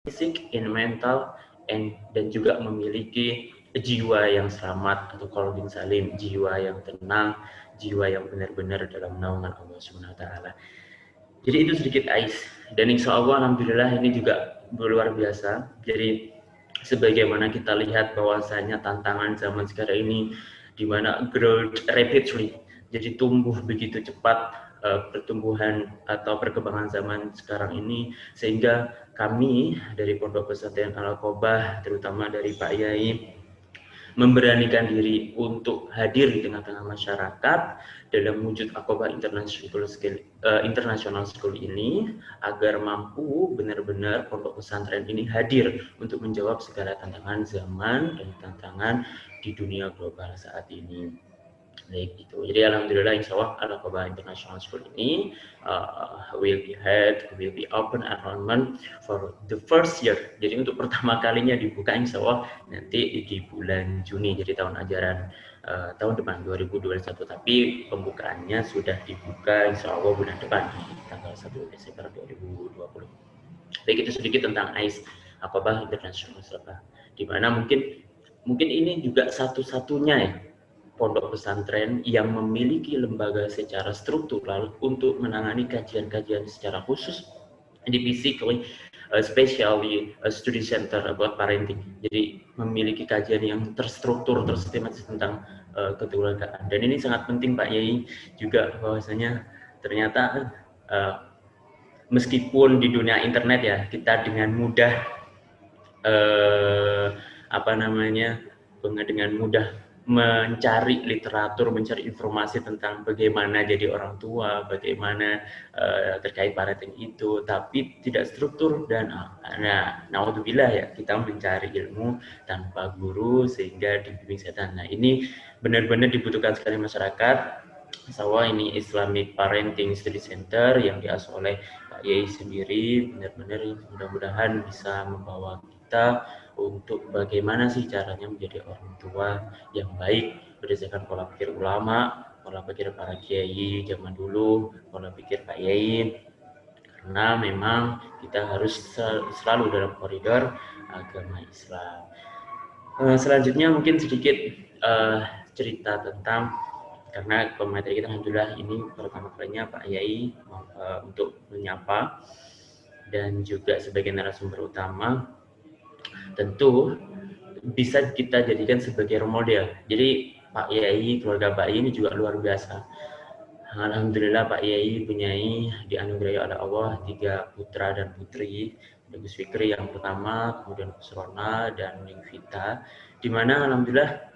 fisik, in mental, dan juga memiliki jiwa yang selamat atau qalbin salim, jiwa yang tenang, jiwa yang benar-benar dalam naungan Allah Subhanahu wa taala. Jadi itu sedikit Ais, dan insya Allah alhamdulillah ini juga luar biasa. Jadi sebagaimana kita lihat bahwasanya tantangan zaman sekarang ini di mana growth rapidly, jadi tumbuh begitu cepat, pertumbuhan atau perkembangan zaman sekarang ini, sehingga kami dari Pondok Pesantren Al-Aqobah, terutama dari Pak Yai, memberanikan diri untuk hadir di tengah-tengah masyarakat dalam wujud Aqobah International School ini, agar mampu benar-benar pondok pesantren ini hadir untuk menjawab segala tantangan zaman dan tantangan di dunia global saat ini. Baik gitu. Jadi alhamdulillah insya Allah Al-Aqobah International School ini will be open enrollment for the first year. Jadi untuk pertama kalinya dibuka insya Allah nanti di bulan Juni. Jadi tahun ajaran tahun depan 2021. Tapi pembukaannya sudah dibuka insya Allah bulan depan tanggal 1 Desember 2020. Baik, itu sedikit tentang AIS Aqobah International School. Di mana mungkin ini juga satu-satunya ya pondok pesantren yang memiliki lembaga secara struktural untuk menangani kajian-kajian secara khusus di basically especially a study center about parenting. Jadi memiliki kajian yang terstruktur, tersistematis tentang kekeluargaan. Dan ini sangat penting Pak Yai juga, bahwasanya ternyata meskipun di dunia internet ya kita dengan mudah dengan mudah mencari literatur, mencari informasi tentang bagaimana jadi orang tua, bagaimana terkait parenting itu, tapi tidak struktur. Dan naudzubillah ya, kita mencari ilmu tanpa guru sehingga dibimbing setan. Nah ini benar-benar dibutuhkan sekali masyarakat. Insya ini Islamic Parenting Study Center yang diasuh oleh Pak Yai sendiri, benar-benar mudah-mudahan bisa membawa kita untuk bagaimana sih caranya menjadi orang tua yang baik berdasarkan pola pikir ulama, pola pikir para kiai zaman dulu, pola pikir Pak Yai. Karena memang kita harus selalu dalam koridor agama Islam. Selanjutnya mungkin sedikit cerita tentang, karena pemateri kita alhamdulillah ini pertama kalinya Pak Yai untuk menyapa dan juga sebagai narasumber utama, tentu bisa kita jadikan sebagai role model. Jadi Pak Yai, keluarga Pak Yai ini juga luar biasa. Alhamdulillah Pak Yai punyai dianugerahi oleh Allah 3 putra dan putri. Gus Fikri yang pertama, kemudian Gus Rona dan Ning Vita, di mana alhamdulillah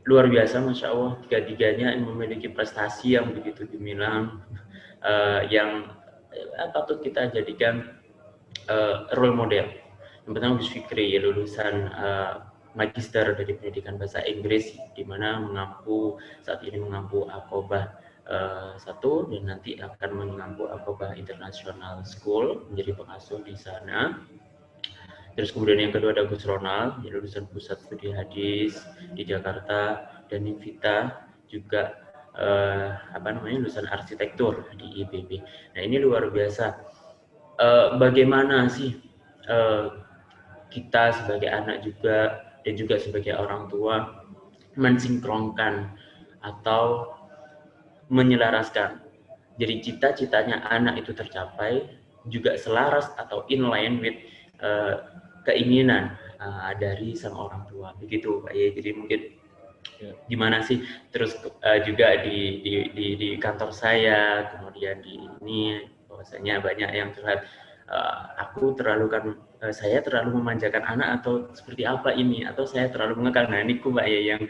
luar biasa, masya Allah, tiga-tiganya memiliki prestasi yang begitu gemilang, yang patut kita jadikan role model. Yang pertama Gus Fikri, lulusan magister dari pendidikan bahasa Inggris, di mana saat ini mengampu Aqobah 1 dan nanti akan mengampu Aqobah International School, menjadi pengasuh di sana. Terus kemudian yang kedua ada Gus Ronald, lulusan Pusat Studi Hadis di Jakarta, dan Nivita juga lulusan arsitektur di IPB. Nah ini luar biasa. Bagaimana sih kita sebagai anak juga dan juga sebagai orang tua mensinkronkan atau menyelaraskan, jadi cita-citanya anak itu tercapai juga selaras atau inline with keinginan dari sang orang tua, begitu Pak Ye. Jadi mungkin gimana sih, terus juga di kantor saya, kemudian di ini, bahwasanya banyak yang curhat, saya terlalu memanjakan anak atau seperti apa ini, atau saya terlalu mengekang. Nah ini Pak Ye, yang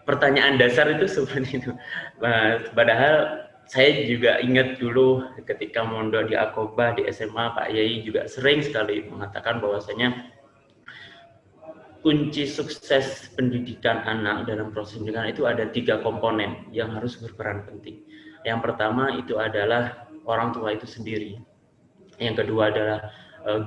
pertanyaan dasar itu seperti itu. Padahal saya juga ingat dulu ketika mondok di Aqobah di SMA, Pak Yai juga sering sekali mengatakan bahwasanya kunci sukses pendidikan anak dalam proses pendidikan itu ada 3 komponen yang harus berperan penting. Yang pertama itu adalah orang tua itu sendiri. Yang kedua adalah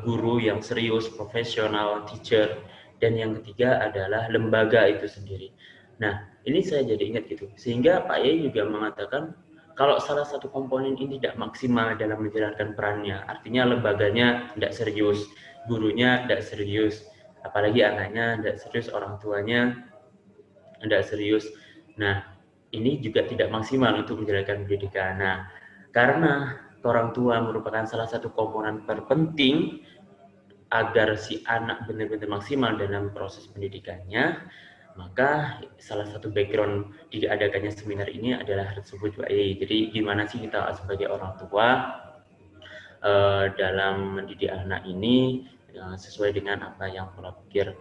guru yang serius, profesional, teacher, dan yang ketiga adalah lembaga itu sendiri. Nah, ini saya jadi ingat gitu. Sehingga Pak Yai juga mengatakan kalau salah satu komponen ini tidak maksimal dalam menjalankan perannya, artinya lembaganya tidak serius, gurunya tidak serius, apalagi anaknya tidak serius, orang tuanya tidak serius. Nah, ini juga tidak maksimal untuk menjalankan pendidikan. Nah, karena orang tua merupakan salah satu komponen terpenting agar si anak benar-benar maksimal dalam proses pendidikannya, maka salah satu background diadakannya seminar ini adalah tersebut baik. Jadi gimana sih kita sebagai orang tua dalam mendidik anak ini sesuai dengan apa yang pola pikir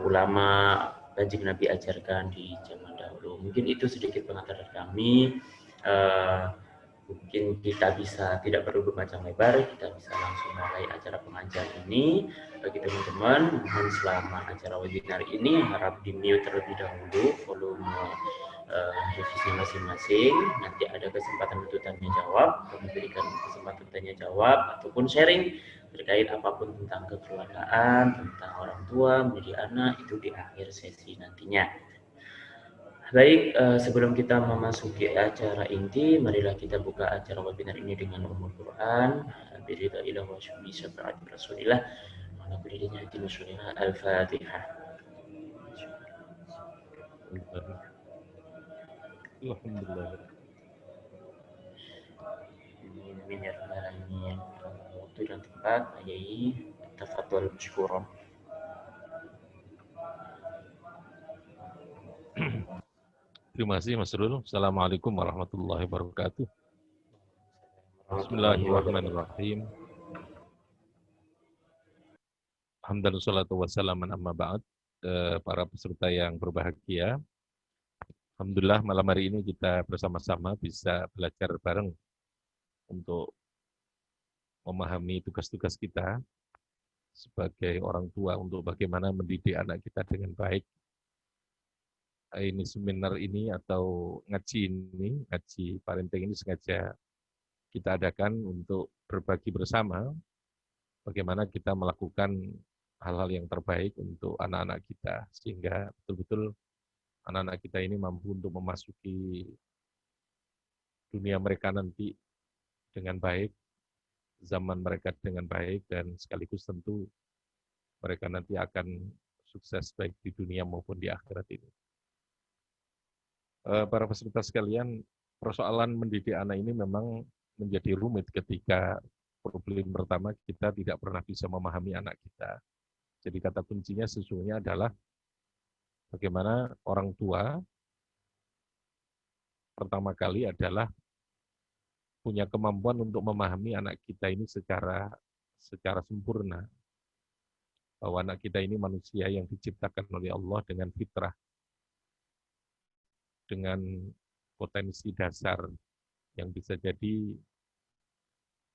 ulama Kanjeng Nabi ajarkan di zaman dahulu. Mungkin itu sedikit pengantar dari kami. Mungkin kita bisa tidak perlu berpanjang lebar, kita bisa langsung mulai acara pengajian ini. Bagi teman-teman, mohon selama acara webinar ini harap di mute terlebih dahulu volume revisi masing-masing. Nanti ada kesempatan untuk tanya jawab, memberikan kesempatan tanya jawab ataupun sharing terkait apapun tentang kekeluargaan, tentang orang tua, mendidik anak, itu di akhir sesi nantinya. Baik, sebelum kita memasuki acara inti, marilah kita buka acara webinar ini dengan Ummul Quran. Biridailah wa syubi syafaat Rasulillah. Mana beridinya hati Rasulillah. Al-Fatihah. Alhamdulillah. Amin ya rabbal alamin. Waktu dan tempat, ayai tafadhol syukuran. Terima kasih Mas Rul. Assalamualaikum warahmatullahi wabarakatuh. Warahmatullahi wabarakatuh. Bismillahirrahmanirrahim. Hamdan salatu wassalaman amma ba'd. Para peserta yang berbahagia, alhamdulillah malam hari ini kita bersama-sama bisa belajar bareng untuk memahami tugas-tugas kita sebagai orang tua untuk bagaimana mendidik anak kita dengan baik. Ini seminar ini atau ngaji parenting ini sengaja kita adakan untuk berbagi bersama bagaimana kita melakukan hal-hal yang terbaik untuk anak-anak kita, sehingga betul-betul anak-anak kita ini mampu untuk memasuki dunia mereka nanti dengan baik, zaman mereka dengan baik, dan sekaligus tentu mereka nanti akan sukses baik di dunia maupun di akhirat ini. Para peserta sekalian, persoalan mendidik anak ini memang menjadi rumit ketika problem pertama kita tidak pernah bisa memahami anak kita. Jadi kata kuncinya sesungguhnya adalah bagaimana orang tua pertama kali adalah punya kemampuan untuk memahami anak kita ini secara sempurna. Bahwa anak kita ini manusia yang diciptakan oleh Allah dengan fitrah, dengan potensi dasar yang bisa jadi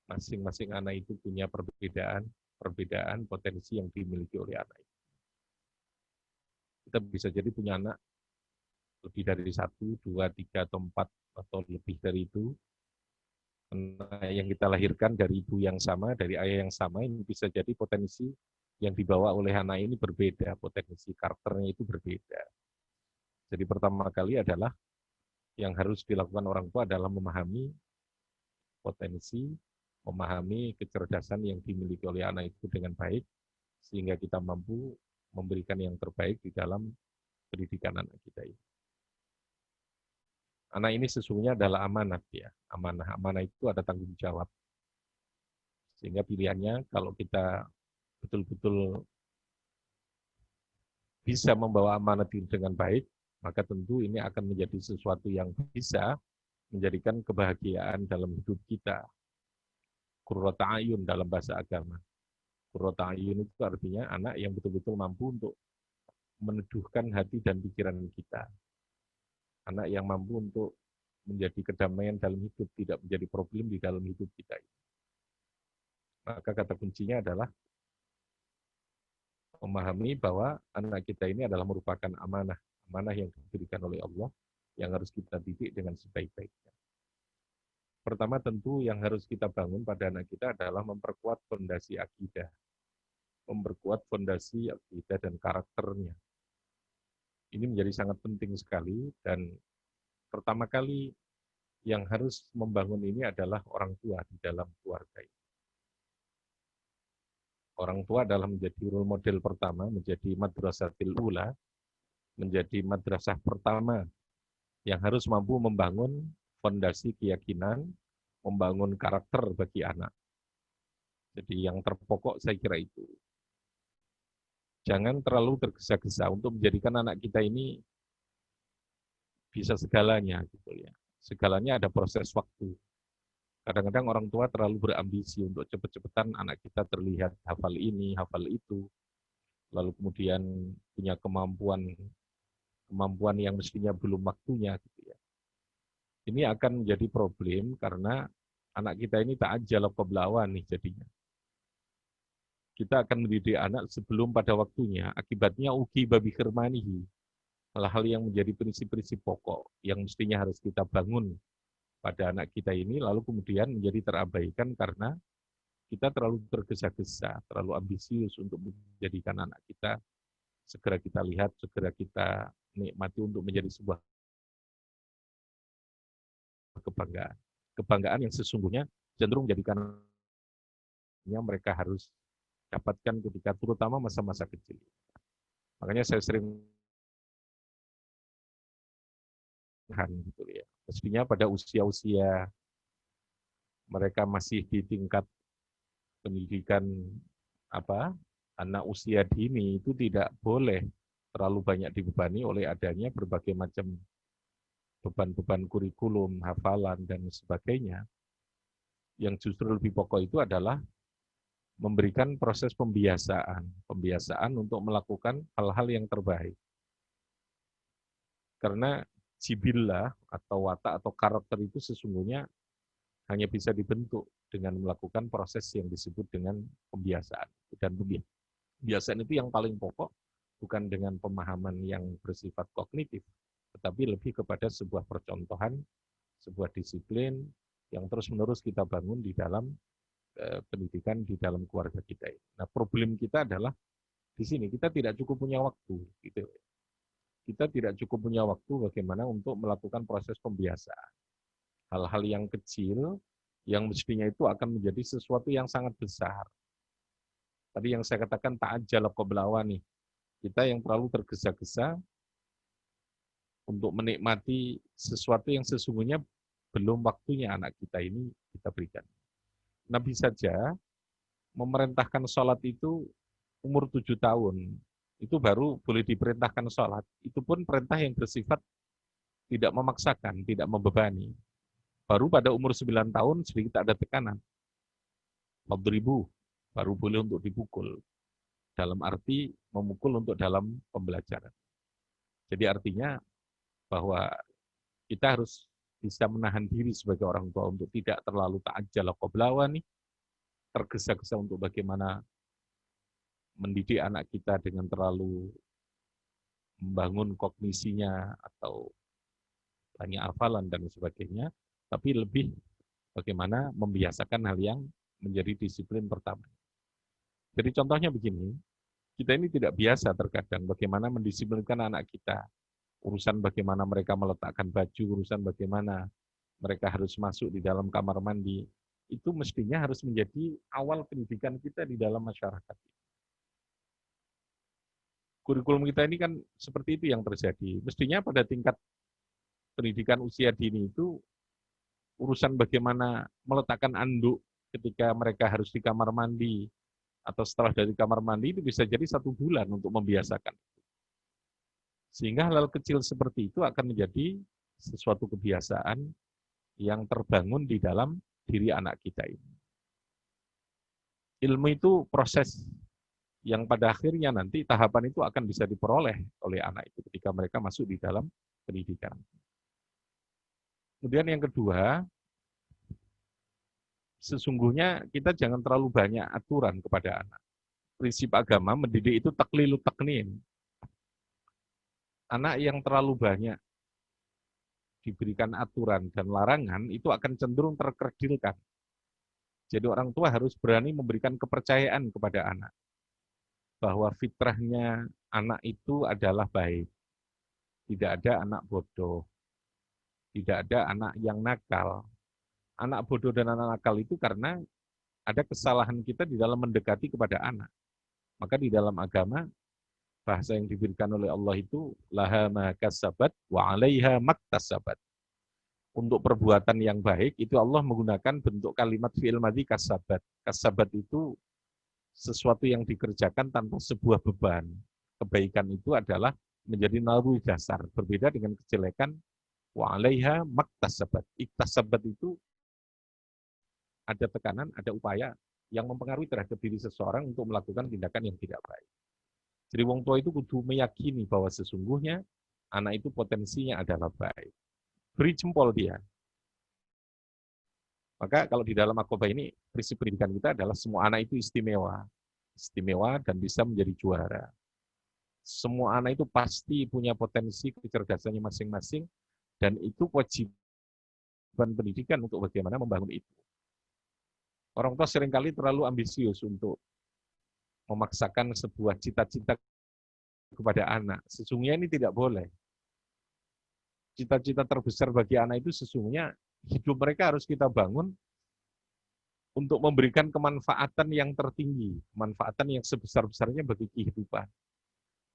masing-masing anak itu punya perbedaan potensi yang dimiliki oleh anak itu. Kita bisa jadi punya anak lebih dari 1, 2, 3, atau 4, atau lebih dari itu. Anak yang kita lahirkan dari ibu yang sama, dari ayah yang sama, ini bisa jadi potensi yang dibawa oleh anak ini berbeda, potensi karakternya itu berbeda. Jadi pertama kali adalah yang harus dilakukan orang tua adalah memahami potensi, memahami kecerdasan yang dimiliki oleh anak itu dengan baik, sehingga kita mampu memberikan yang terbaik di dalam pendidikan anak kita ini. Anak ini sesungguhnya adalah amanat ya. Amanah itu ada tanggung jawab. Sehingga pilihannya kalau kita betul-betul bisa membawa amanat ini dengan baik, maka tentu ini akan menjadi sesuatu yang bisa menjadikan kebahagiaan dalam hidup kita. Qurrata ayun dalam bahasa agama. Qurrata ayun itu artinya anak yang betul-betul mampu untuk meneduhkan hati dan pikiran kita. Anak yang mampu untuk menjadi kedamaian dalam hidup, tidak menjadi problem di dalam hidup kita. Maka kata kuncinya adalah memahami bahwa anak kita ini adalah merupakan amanah yang diberikan oleh Allah, yang harus kita didik dengan sebaik-baiknya. Pertama tentu yang harus kita bangun pada anak kita adalah memperkuat fondasi akidah. Memperkuat fondasi akidah dan karakternya. Ini menjadi sangat penting sekali, dan pertama kali yang harus membangun ini adalah orang tua di dalam keluarga ini. Orang tua adalah menjadi role model pertama, menjadi madrasatil ula, menjadi madrasah pertama yang harus mampu membangun fondasi keyakinan, membangun karakter bagi anak. Jadi yang terpokok saya kira itu. Jangan terlalu tergesa-gesa untuk menjadikan anak kita ini bisa segalanya gitu ya. Segalanya ada proses waktu. Kadang-kadang orang tua terlalu berambisi untuk cepat-cepatan anak kita terlihat hafal ini, hafal itu, lalu kemudian punya kemampuan yang mestinya belum waktunya gitu ya. Ini akan menjadi problem karena anak kita ini tak ajal qabla nih jadinya. Kita akan mendidik anak sebelum pada waktunya, akibatnya ugi babi khirmanihi. Hal-hal yang menjadi prinsip-prinsip pokok yang mestinya harus kita bangun pada anak kita ini, lalu kemudian menjadi terabaikan karena kita terlalu tergesa-gesa, terlalu ambisius untuk menjadikan anak kita segera kita lihat, segera kita nikmati untuk menjadi sebuah kebanggaan. Kebanggaan yang sesungguhnya cenderung menjadikan mereka harus dapatkan ketika terutama masa-masa kecil. Makanya saya sering gitu ya. Mestinya pada usia-usia mereka masih di tingkat pendidikan anak usia dini itu tidak boleh terlalu banyak dibebani oleh adanya berbagai macam beban-beban kurikulum, hafalan, dan sebagainya. Yang justru lebih pokok itu adalah memberikan proses pembiasaan untuk melakukan hal-hal yang terbaik. Karena jibillah atau watak atau karakter itu sesungguhnya hanya bisa dibentuk dengan melakukan proses yang disebut dengan pembiasaan. Dan pembiasaan itu yang paling pokok, bukan dengan pemahaman yang bersifat kognitif, tetapi lebih kepada sebuah percontohan, sebuah disiplin yang terus-menerus kita bangun di dalam pendidikan di dalam keluarga kita. Nah, problem kita adalah di sini kita tidak cukup punya waktu, gitu. Kita tidak cukup punya waktu bagaimana untuk melakukan proses pembiasaan. Hal-hal yang kecil yang mestinya itu akan menjadi sesuatu yang sangat besar. Tadi yang saya katakan ta'ajjal qabla nih. Kita yang terlalu tergesa-gesa untuk menikmati sesuatu yang sesungguhnya belum waktunya anak kita ini kita berikan. Nabi saja memerintahkan sholat itu umur 7 tahun. Itu baru boleh diperintahkan sholat. Itu pun perintah yang bersifat tidak memaksakan, tidak membebani. Baru pada umur 9 tahun sedikit ada tekanan. Fadribu, baru boleh untuk dipukul. Dalam arti memukul untuk dalam pembelajaran. Jadi artinya bahwa kita harus bisa menahan diri sebagai orang tua untuk tidak terlalu ta'ajjal qabla nih, tergesa-gesa untuk bagaimana mendidik anak kita dengan terlalu membangun kognisinya atau banyak hafalan dan sebagainya, tapi lebih bagaimana membiasakan hal yang menjadi disiplin pertama. Jadi contohnya begini, kita ini tidak biasa terkadang bagaimana mendisiplinkan anak kita. Urusan bagaimana mereka meletakkan baju, urusan bagaimana mereka harus masuk di dalam kamar mandi, itu mestinya harus menjadi awal pendidikan kita di dalam masyarakat. Kurikulum kita ini kan seperti itu yang terjadi. Mestinya pada tingkat pendidikan usia dini itu, urusan bagaimana meletakkan anduk ketika mereka harus di kamar mandi, atau setelah dari kamar mandi itu bisa jadi 1 bulan untuk membiasakan. Sehingga hal-hal kecil seperti itu akan menjadi sesuatu kebiasaan yang terbangun di dalam diri anak kita ini. Ilmu itu proses yang pada akhirnya nanti tahapan itu akan bisa diperoleh oleh anak itu ketika mereka masuk di dalam pendidikan. Kemudian yang kedua, sesungguhnya kita jangan terlalu banyak aturan kepada anak. Prinsip agama mendidik itu taklilu taknin. Anak yang terlalu banyak diberikan aturan dan larangan itu akan cenderung terkerdilkan. Jadi orang tua harus berani memberikan kepercayaan kepada anak bahwa fitrahnya anak itu adalah baik. Tidak ada anak bodoh. Tidak ada anak yang nakal. Anak bodoh dan anak nakal itu karena ada kesalahan kita di dalam mendekati kepada anak. Maka di dalam agama, bahasa yang diberikan oleh Allah itu, laha ma kasabat wa 'alaiha maktasabat. Untuk perbuatan yang baik, itu Allah menggunakan bentuk kalimat fi'il madhi kasabat. Kasabat itu sesuatu yang dikerjakan tanpa sebuah beban. Kebaikan itu adalah menjadi naluri dasar. Berbeda dengan kejelekan, wa 'alaiha maktasabat. Iktasabat itu ada tekanan, ada upaya yang mempengaruhi terhadap diri seseorang untuk melakukan tindakan yang tidak baik. Jadi wong tua itu kudu meyakini bahwa sesungguhnya anak itu potensinya adalah baik. Beri jempol dia. Maka kalau di dalam Aqobah ini, prinsip pendidikan kita adalah semua anak itu istimewa. Istimewa dan bisa menjadi juara. Semua anak itu pasti punya potensi kecerdasannya masing-masing, dan itu kewajiban pendidikan untuk bagaimana membangun itu. Orang tua seringkali terlalu ambisius untuk memaksakan sebuah cita-cita kepada anak. Sesungguhnya ini tidak boleh. Cita-cita terbesar bagi anak itu sesungguhnya hidup mereka harus kita bangun untuk memberikan kemanfaatan yang tertinggi, kemanfaatan yang sebesar-besarnya bagi kehidupan.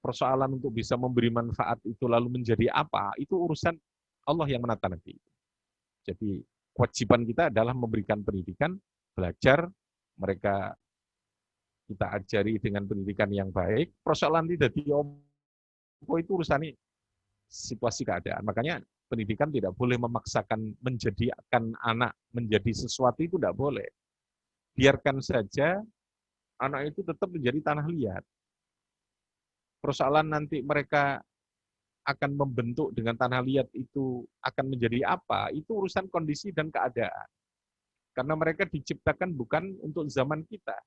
Persoalan untuk bisa memberi manfaat itu lalu menjadi apa, itu urusan Allah yang menata nanti. Jadi kewajiban kita adalah memberikan pendidikan, belajar, mereka kita ajari dengan pendidikan yang baik, persoalan tidak diopo itu urusannya situasi keadaan. Makanya pendidikan tidak boleh memaksakan menjadikan anak menjadi sesuatu, itu tidak boleh. Biarkan saja anak itu tetap menjadi tanah liat. Persoalan nanti mereka akan membentuk dengan tanah liat itu akan menjadi apa, itu urusan kondisi dan keadaan. Karena mereka diciptakan bukan untuk zaman kita.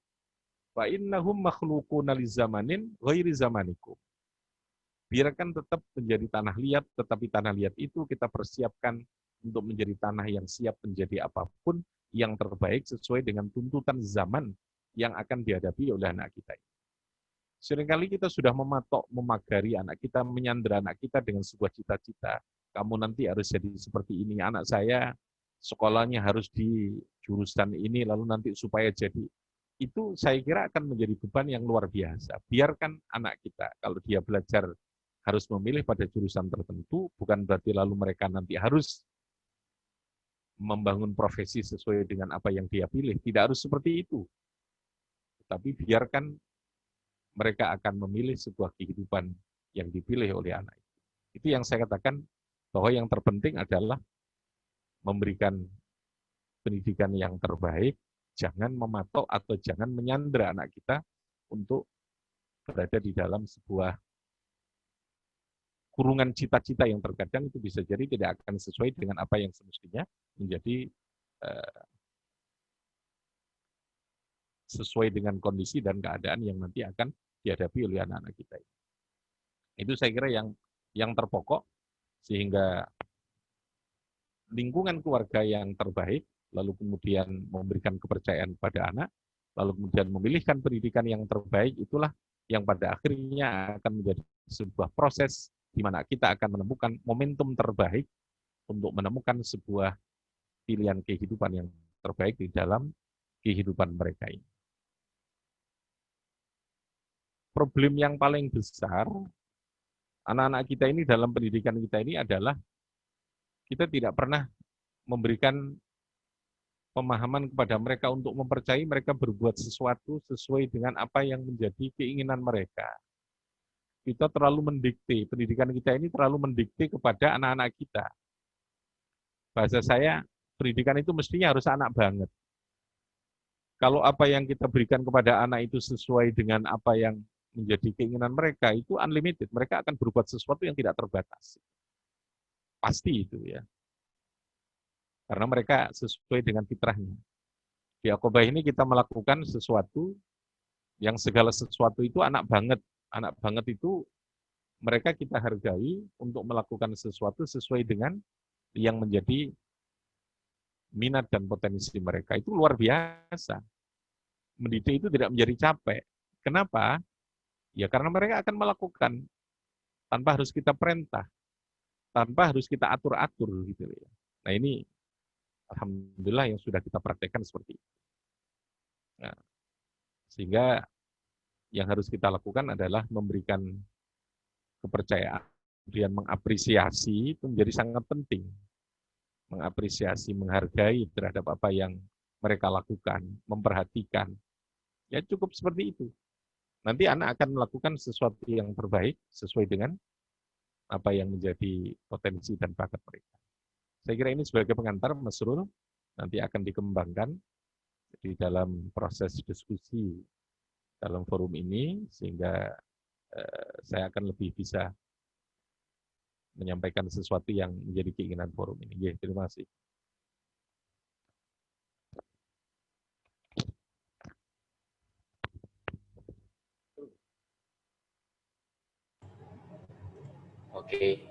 Wa innahum makhluquna li zamanin ghairi zamanikum. Biarkan tetap menjadi tanah liat, tetapi tanah liat itu kita persiapkan untuk menjadi tanah yang siap menjadi apapun yang terbaik sesuai dengan tuntutan zaman yang akan dihadapi oleh anak kita. Seringkali kita sudah mematok, memagari anak kita, menyandera anak kita dengan sebuah cita-cita. Kamu nanti harus jadi seperti ini. Anak saya sekolahnya harus di jurusan ini, lalu nanti supaya jadi. Itu saya kira akan menjadi beban yang luar biasa. Biarkan anak kita, kalau dia belajar harus memilih pada jurusan tertentu, bukan berarti lalu mereka nanti harus membangun profesi sesuai dengan apa yang dia pilih. Tidak harus seperti itu. Tapi biarkan mereka akan memilih sebuah kehidupan yang dipilih oleh anak. Itu yang saya katakan bahwa yang terpenting adalah memberikan pendidikan yang terbaik, jangan mematok atau jangan menyandera anak kita untuk berada di dalam sebuah kurungan cita-cita yang terkadang itu bisa jadi tidak akan sesuai dengan apa yang semestinya menjadi sesuai dengan kondisi dan keadaan yang nanti akan dihadapi oleh anak-anak kita. Itu saya kira yang terpokok, sehingga lingkungan keluarga yang terbaik, lalu kemudian memberikan kepercayaan pada anak, lalu kemudian memilihkan pendidikan yang terbaik, itulah yang pada akhirnya akan menjadi sebuah proses di mana kita akan menemukan momentum terbaik untuk menemukan sebuah pilihan kehidupan yang terbaik di dalam kehidupan mereka ini. Problem yang paling besar anak-anak kita ini dalam pendidikan kita ini adalah kita tidak pernah memberikan pemahaman kepada mereka untuk mempercayai mereka berbuat sesuatu sesuai dengan apa yang menjadi keinginan mereka. Kita terlalu mendikte, pendidikan kita ini terlalu mendikte kepada anak-anak kita. Bahasa saya, pendidikan itu mestinya harus anak banget. Kalau apa yang kita berikan kepada anak itu sesuai dengan apa yang menjadi keinginan mereka, itu unlimited. Mereka akan berbuat sesuatu yang tidak terbatas. Pasti itu ya. Karena mereka sesuai dengan fitrahnya. Di Aqobah ini kita melakukan sesuatu yang segala sesuatu itu anak banget. Anak banget itu mereka kita hargai untuk melakukan sesuatu sesuai dengan yang menjadi minat dan potensi mereka. Itu luar biasa. Mendidik itu tidak menjadi capek. Kenapa? Ya karena mereka akan melakukan tanpa harus kita perintah, tanpa harus kita atur-atur gitu ya. Nah ini alhamdulillah yang sudah kita praktekkan seperti itu. Nah, sehingga yang harus kita lakukan adalah memberikan kepercayaan, kemudian mengapresiasi itu menjadi sangat penting. Mengapresiasi, menghargai terhadap apa yang mereka lakukan, memperhatikan. Ya cukup seperti itu. Nanti anak akan melakukan sesuatu yang terbaik sesuai dengan apa yang menjadi potensi dan bakat mereka. Saya kira ini sebagai pengantar, Mas Rul, nanti akan dikembangkan di dalam proses diskusi dalam forum ini, sehingga saya akan lebih bisa menyampaikan sesuatu yang menjadi keinginan forum ini. Ya, terima kasih. Oke,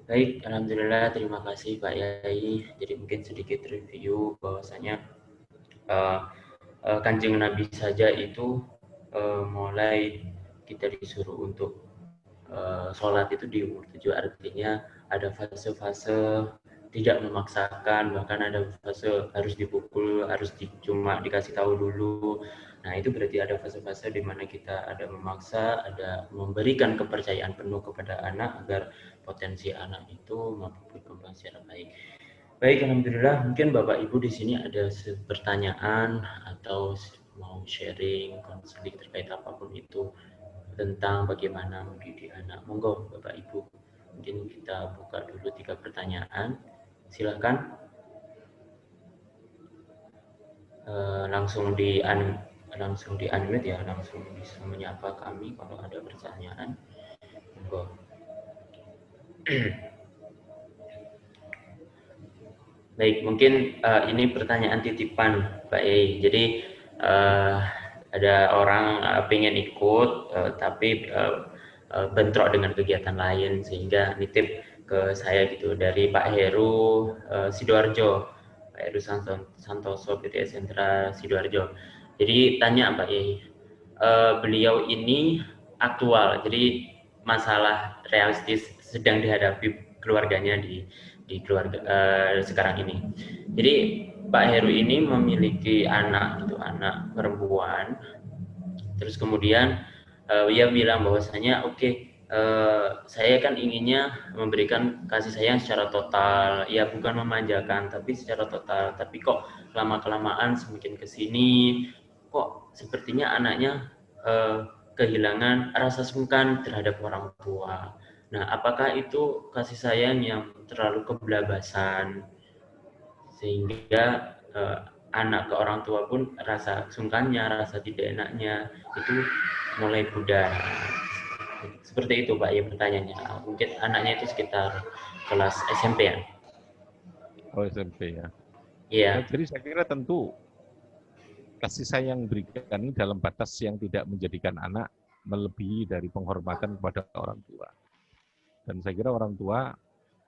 baik, alhamdulillah, terima kasih Pak Yai. Jadi mungkin sedikit review bahwasanya uh, Kanjeng Nabi saja itu mulai kita disuruh untuk sholat itu di umur 7, artinya ada fase-fase tidak memaksakan, bahkan ada fase harus dipukul, harus cuma dikasih tahu dulu. Nah itu berarti ada fase-fase di mana kita ada memaksa, ada memberikan kepercayaan penuh kepada anak agar potensi anak itu mampu berkembang secara baik. Baik, alhamdulillah. Mungkin Bapak Ibu di sini ada pertanyaan atau mau sharing, konseling terkait apapun itu tentang bagaimana mendidik anak. Monggo Bapak Ibu. Mungkin kita buka dulu 3 pertanyaan. Silakan langsung di unmute ya, langsung bisa menyapa kami kalau ada pertanyaan. Monggo. Baik, mungkin ini pertanyaan titipan Pak Yai. Jadi ada orang pengen ikut tapi bentrok dengan kegiatan lain sehingga nitip ke saya gitu dari Pak Heru Sidoarjo, Pak Heru Santoso PTS Sentra Sidoarjo. Jadi tanya Pak Yai, beliau ini aktual, jadi masalah realistis sedang dihadapi keluarganya di keluarga sekarang ini. Jadi Pak Heru ini memiliki anak gitu, anak perempuan. Terus kemudian ia bilang bahwasanya oke, saya kan inginnya memberikan kasih sayang secara total, ya bukan memanjakan tapi secara total. Tapi kok lama-kelamaan semakin kesini kok sepertinya anaknya kehilangan rasa sungkan terhadap orang tua. Nah, apakah itu kasih sayang yang terlalu kebelabasan sehingga anak ke orang tua pun rasa sungkannya, rasa tidak enaknya itu mulai pudar. Seperti itu Pak ya pertanyaannya. Mungkin anaknya itu sekitar kelas SMP ya. Oh, SMP ya. Ya, Iya. jadi saya kira tentu kasih sayang berikan ini dalam batas yang tidak menjadikan anak melebihi dari penghormatan kepada orang tua. Dan saya kira orang tua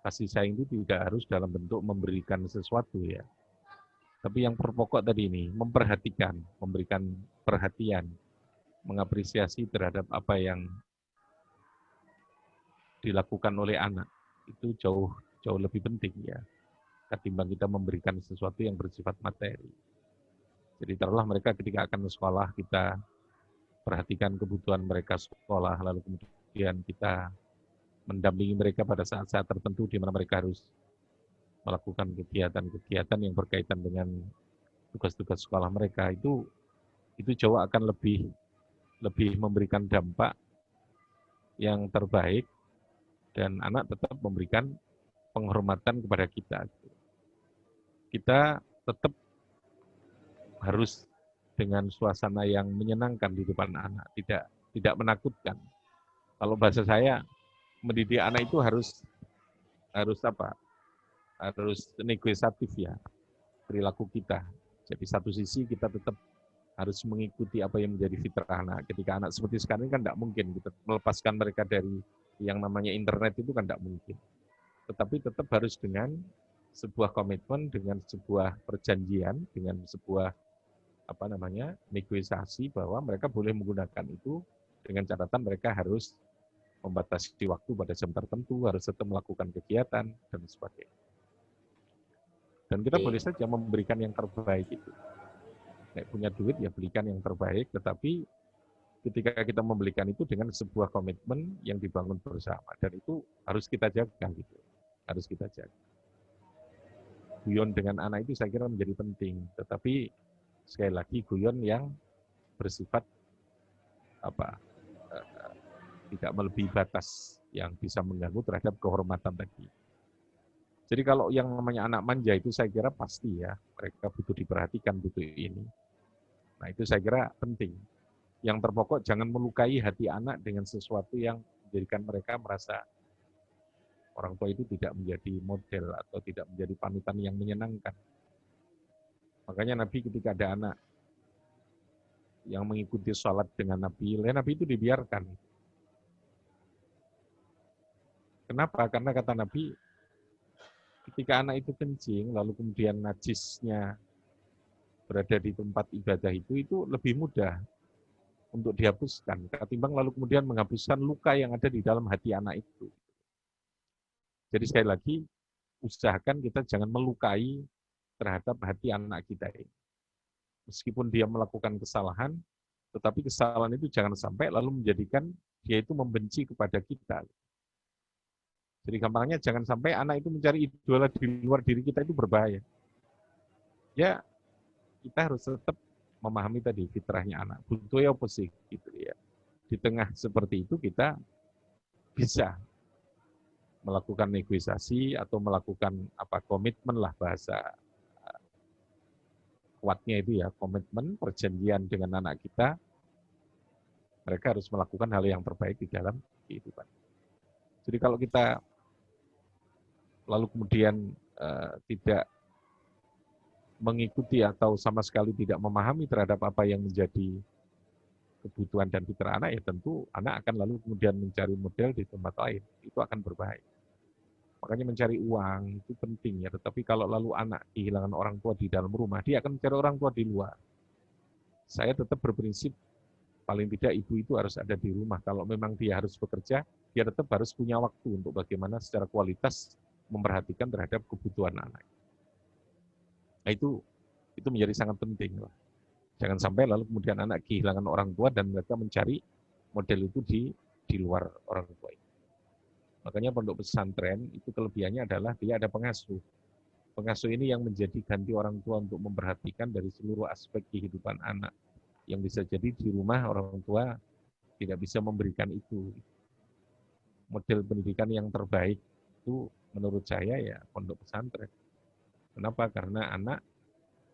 kasih sayang itu tidak harus dalam bentuk memberikan sesuatu ya. Tapi yang terpokok tadi ini, memperhatikan, memberikan perhatian, mengapresiasi terhadap apa yang dilakukan oleh anak. Itu jauh lebih penting ya, ketimbang kita memberikan sesuatu yang bersifat materi. Jadi taruhlah mereka ketika akan sekolah, kita perhatikan kebutuhan mereka sekolah, lalu kemudian kita mendampingi mereka pada saat-saat tertentu di mana mereka harus melakukan kegiatan-kegiatan yang berkaitan dengan tugas-tugas sekolah mereka. Itu jauh akan lebih memberikan dampak yang terbaik dan anak tetap memberikan penghormatan kepada kita. Kita tetap harus dengan suasana yang menyenangkan di depan anak, tidak menakutkan. Kalau bahasa saya, mendidik anak itu harus apa? Harus negosiatif ya, perilaku kita. Jadi satu sisi kita tetap harus mengikuti apa yang menjadi fitrah anak. Ketika anak seperti sekarang kan tidak mungkin kita melepaskan mereka dari yang namanya internet itu kan tidak mungkin. Tetapi tetap harus dengan sebuah komitmen, dengan sebuah perjanjian, dengan sebuah negosiasi bahwa mereka boleh menggunakan itu dengan catatan mereka harus membatasi waktu pada jam tertentu, harus tetap melakukan kegiatan dan sebagainya. Dan kita boleh saja memberikan yang terbaik itu. Nek punya duit ya belikan yang terbaik, tetapi ketika kita membelikan itu dengan sebuah komitmen yang dibangun bersama, dan itu harus kita jaga gitu. Harus kita jaga. Guyon dengan anak itu saya kira menjadi penting, tetapi sekali lagi guyon yang bersifat apa tidak melebihi batas yang bisa mengganggu terhadap kehormatan tadi. Jadi kalau yang namanya anak manja itu saya kira pasti ya, mereka butuh diperhatikan, butuh ini. Nah itu saya kira penting. Yang terpokok jangan melukai hati anak dengan sesuatu yang menjadikan mereka merasa orang tua itu tidak menjadi model atau tidak menjadi panutan yang menyenangkan. Makanya Nabi ketika ada anak yang mengikuti sholat dengan Nabi, Nabi itu dibiarkan. Kenapa? Karena kata Nabi, ketika anak itu kencing, lalu kemudian najisnya berada di tempat ibadah itu lebih mudah untuk dihapuskan, ketimbang lalu kemudian menghapuskan luka yang ada di dalam hati anak itu. Jadi sekali lagi, usahakan kita jangan melukai terhadap hati anak kita ini. Meskipun dia melakukan kesalahan, tetapi kesalahan itu jangan sampai lalu menjadikan dia itu membenci kepada kita. Jadi gampangnya jangan sampai anak itu mencari idola di luar diri kita, itu berbahaya. Ya, kita harus tetap memahami tadi fitrahnya anak. Butuh ya apa sih gitu ya. Di tengah seperti itu kita bisa melakukan negosiasi atau melakukan komitmen lah, bahasa kuatnya itu ya, komitmen, perjanjian dengan anak kita. Mereka harus melakukan hal yang terbaik di dalam kehidupan. Jadi kalau kita lalu kemudian tidak mengikuti atau sama sekali tidak memahami terhadap apa yang menjadi kebutuhan dan fitrah anak, ya tentu anak akan lalu kemudian mencari model di tempat lain. Itu akan berbahaya. Makanya mencari uang itu penting ya, tetapi kalau lalu anak kehilangan orang tua di dalam rumah, dia akan mencari orang tua di luar. Saya tetap berprinsip, paling tidak ibu itu harus ada di rumah. Kalau memang dia harus bekerja, dia tetap harus punya waktu untuk bagaimana secara kualitas memperhatikan terhadap kebutuhan anak. Nah itu menjadi sangat penting. Jangan sampai lalu kemudian anak kehilangan orang tua dan mereka mencari model itu di luar orang tua. Makanya pondok pesantren itu kelebihannya adalah dia ada pengasuh. Pengasuh ini yang menjadi ganti orang tua untuk memperhatikan dari seluruh aspek kehidupan anak. Yang bisa jadi di rumah orang tua tidak bisa memberikan itu. Model pendidikan yang terbaik itu menurut saya ya pondok pesantren. Kenapa? Karena anak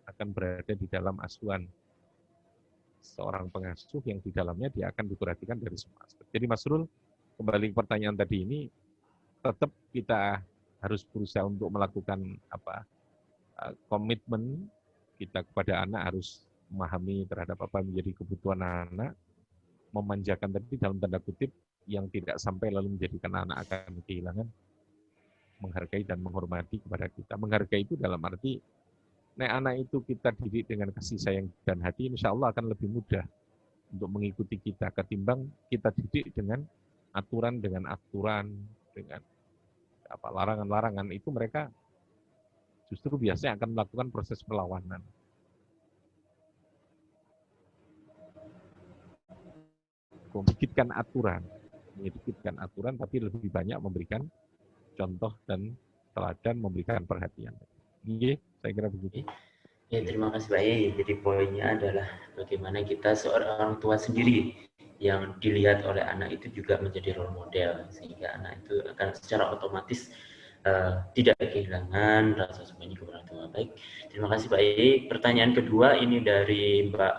akan berada di dalam asuhan seorang pengasuh yang di dalamnya dia akan diperhatikan dari semua aspek. Jadi Mas Rul, kembali ke pertanyaan tadi ini, tetap kita harus berusaha untuk melakukan komitmen kita kepada anak, harus memahami terhadap apa menjadi kebutuhan anak, memanjakan tadi dalam tanda kutip yang tidak sampai lalu menjadikan anak akan kehilangan menghargai dan menghormati kepada kita. Menghargai itu dalam arti anak itu kita didik dengan kasih sayang dan hati, insya Allah akan lebih mudah untuk mengikuti kita ketimbang kita didik dengan aturan, dengan larangan-larangan. Itu mereka justru biasanya akan melakukan proses perlawanan. Menyedikitkan aturan, tapi lebih banyak memberikan contoh dan teladan, memberikan perhatian. Iya, saya kira begitu. Ya, terima kasih Pak Yai. Jadi poinnya adalah bagaimana kita seorang tua sendiri yang dilihat oleh anak itu juga menjadi role model, sehingga anak itu akan secara otomatis tidak kehilangan rasa simpati kepada orang tua. Baik, terima kasih Pak Yai. Pertanyaan kedua ini dari Mbak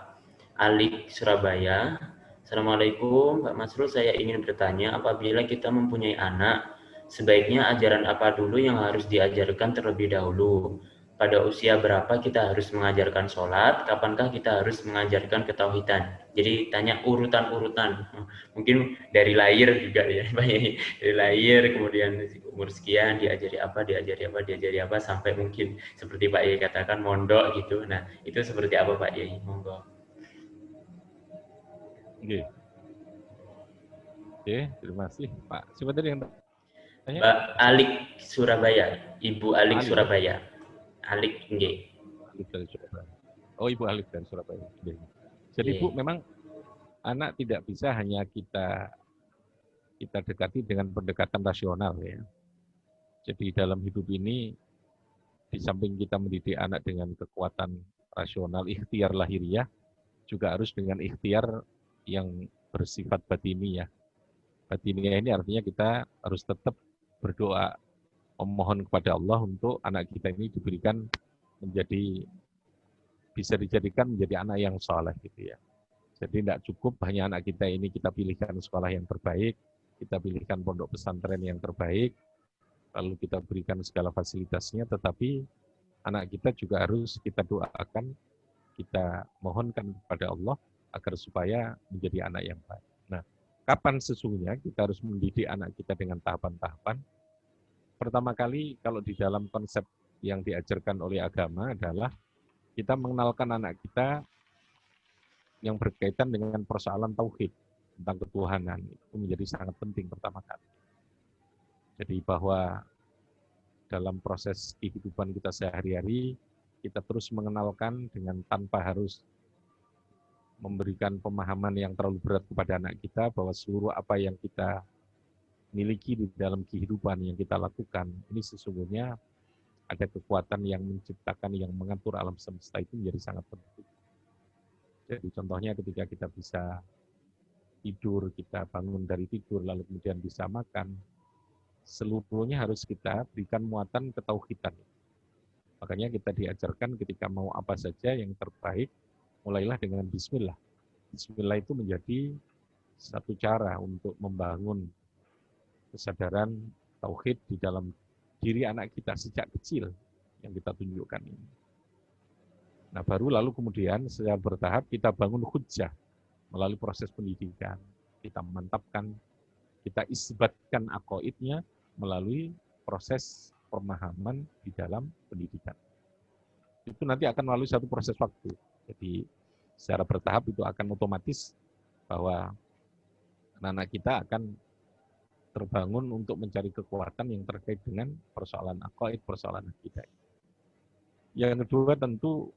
Alik Surabaya. Assalamualaikum Pak Masrul, saya ingin bertanya, apabila kita mempunyai anak, sebaiknya ajaran apa dulu yang harus diajarkan terlebih dahulu? Pada usia berapa kita harus mengajarkan sholat, kapankah kita harus mengajarkan ketauhidan? Jadi tanya urutan-urutan, mungkin dari lahir juga ya, dari lahir kemudian umur sekian diajari apa, sampai mungkin seperti Pak Yai katakan mondok gitu. Nah itu seperti apa Pak Yai? Monggo. Oke, terima kasih Pak. Siapa tadi yang tanya? Mbak Alik Surabaya, Ibu Alik Surabaya. Alik nggih. Alik dari Surabaya. Oh, Ibu Alif dari Surabaya. Jadi Bu, Iya. memang anak tidak bisa hanya kita dekati dengan pendekatan rasional ya. Jadi dalam hidup ini, di samping kita mendidik anak dengan kekuatan rasional, ikhtiar lahiriah, juga harus dengan ikhtiar yang bersifat batiniah. Batiniah ini artinya kita harus tetap berdoa, memohon kepada Allah untuk anak kita ini diberikan menjadi, bisa dijadikan menjadi anak yang soleh gitu ya. Jadi tidak cukup hanya anak kita ini kita pilihkan sekolah yang terbaik, kita pilihkan pondok pesantren yang terbaik, lalu kita berikan segala fasilitasnya, tetapi anak kita juga harus kita doakan, kita mohonkan kepada Allah agar supaya menjadi anak yang baik. Nah, kapan sesungguhnya kita harus mendidik anak kita dengan tahapan-tahapan? Pertama kali kalau di dalam konsep yang diajarkan oleh agama adalah kita mengenalkan anak kita yang berkaitan dengan persoalan tauhid tentang ketuhanan. Itu menjadi sangat penting pertama kali. Jadi bahwa dalam proses kehidupan kita sehari-hari, kita terus mengenalkan dengan tanpa harus memberikan pemahaman yang terlalu berat kepada anak kita, bahwa seluruh apa yang kita miliki di dalam kehidupan yang kita lakukan, ini sesungguhnya ada kekuatan yang menciptakan, yang mengatur alam semesta, itu menjadi sangat penting. Jadi contohnya ketika kita bisa tidur, kita bangun dari tidur, lalu kemudian bisa makan, seluruhnya harus kita berikan muatan ketauhidan. Makanya kita diajarkan ketika mau apa saja yang terbaik, mulailah dengan bismillah. Bismillah itu menjadi satu cara untuk membangun kesadaran tauhid di dalam diri anak kita sejak kecil yang kita tunjukkan ini. Nah, baru lalu kemudian secara bertahap kita bangun hujjah melalui proses pendidikan. Kita mantapkan, kita isbatkan aqaidnya melalui proses pemahaman di dalam pendidikan. Itu nanti akan melalui satu proses waktu. Jadi secara bertahap itu akan otomatis bahwa anak-anak kita akan terbangun untuk mencari kekuatan yang terkait dengan persoalan aqaid, persoalan akidah. Yang kedua tentu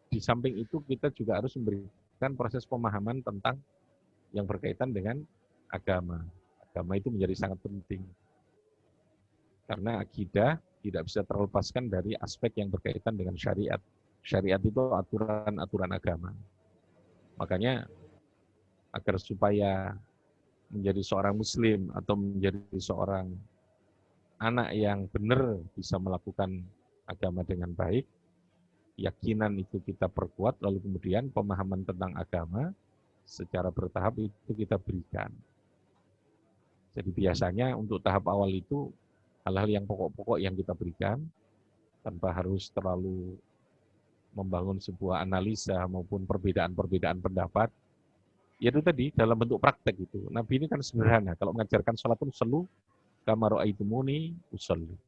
di samping itu kita juga harus memberikan proses pemahaman tentang yang berkaitan dengan agama. Agama itu menjadi sangat penting. Karena akidah tidak bisa terlepaskan dari aspek yang berkaitan dengan syariat. Syariat itu aturan-aturan agama. Makanya agar supaya menjadi seorang muslim atau menjadi seorang anak yang benar bisa melakukan agama dengan baik, keyakinan itu kita perkuat, lalu kemudian pemahaman tentang agama secara bertahap itu kita berikan. Jadi biasanya untuk tahap awal itu hal-hal yang pokok-pokok yang kita berikan, tanpa harus terlalu membangun sebuah analisa maupun perbedaan-perbedaan pendapat. Ya itu tadi, dalam bentuk praktek itu. Nabi ini kan sederhana, kalau mengajarkan sholat pun selu, kama ra'aitumuni usolli.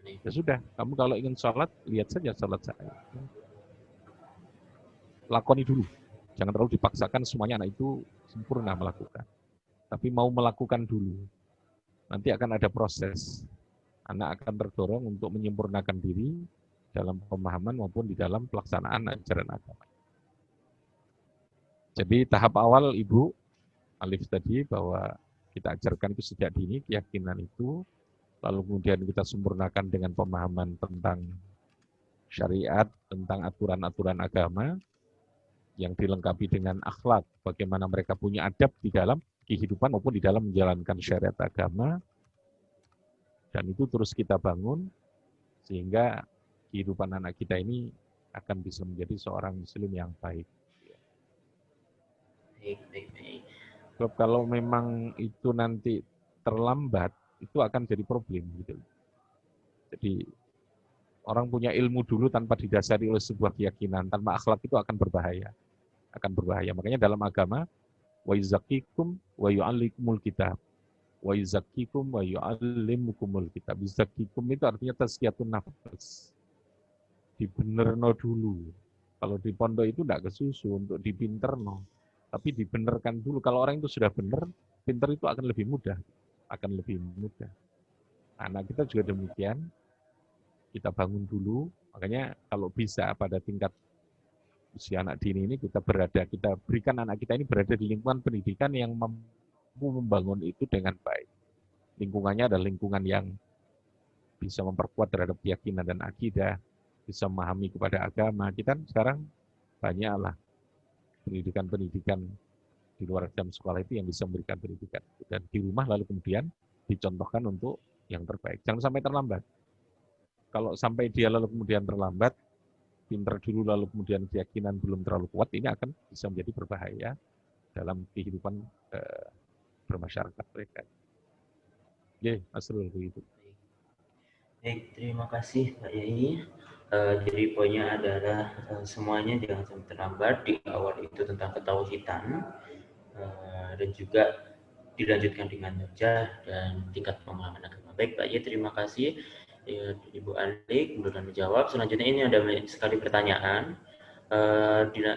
Ya sudah, kamu kalau ingin sholat, lihat saja sholat saya. Lakoni dulu. Jangan terlalu dipaksakan semuanya anak itu sempurna melakukan. Tapi mau melakukan dulu. Nanti akan ada proses. Anak akan terdorong untuk menyempurnakan diri dalam pemahaman maupun di dalam pelaksanaan ajaran agama. Jadi tahap awal Ibu Alif tadi bahwa kita ajarkan itu sejak dini, keyakinan itu, lalu kemudian kita sempurnakan dengan pemahaman tentang syariat, tentang aturan-aturan agama, yang dilengkapi dengan akhlak, bagaimana mereka punya adab di dalam kehidupan maupun di dalam menjalankan syariat agama, dan itu terus kita bangun, sehingga kehidupan anak kita ini akan bisa menjadi seorang muslim yang baik. Baik. Sebab kalau memang itu nanti terlambat, itu akan jadi problem gitu. Jadi orang punya ilmu dulu tanpa didasari oleh sebuah keyakinan, tanpa akhlak itu akan berbahaya. Makanya dalam agama, wa yuzakkikum wa yu'allikumul kitab. Wa yuzakkikum wa yu'allimukumul kitab. Yuzakkikum itu artinya tazkiyatun nafas. Dibenerno dulu. Kalau di pondok itu enggak kesusu untuk dipinterno. Tapi dibenerkan dulu. Kalau orang itu sudah benar, pinter itu akan lebih mudah. Anak kita juga demikian. Kita bangun dulu. Makanya kalau bisa pada tingkat usia anak dini ini kita berikan anak kita ini berada di lingkungan pendidikan yang mampu membangun itu dengan baik. Lingkungannya adalah lingkungan yang bisa memperkuat terhadap keyakinan dan akidah, bisa memahami kepada agama. Kita sekarang banyaklah pendidikan-pendidikan di luar jam sekolah itu yang bisa memberikan pendidikan. Dan di rumah lalu kemudian dicontohkan untuk yang terbaik. Jangan sampai terlambat. Kalau sampai dia lalu kemudian terlambat, pinter dulu lalu kemudian keyakinan belum terlalu kuat, ini akan bisa menjadi berbahaya dalam kehidupan bermasyarakat mereka. Ya, Mas Rul, begitu. Baik, terima kasih Pak Yai. Jadi poinnya adalah semuanya jangan sampai terlambat. Di awal itu tentang ketauhidan dan juga dilanjutkan dengan hujah dan tingkat pemahaman agama. Baik Pak Yai, terima kasih. Ibu Alik kemudian menjawab. Selanjutnya ini ada banyak sekali pertanyaan.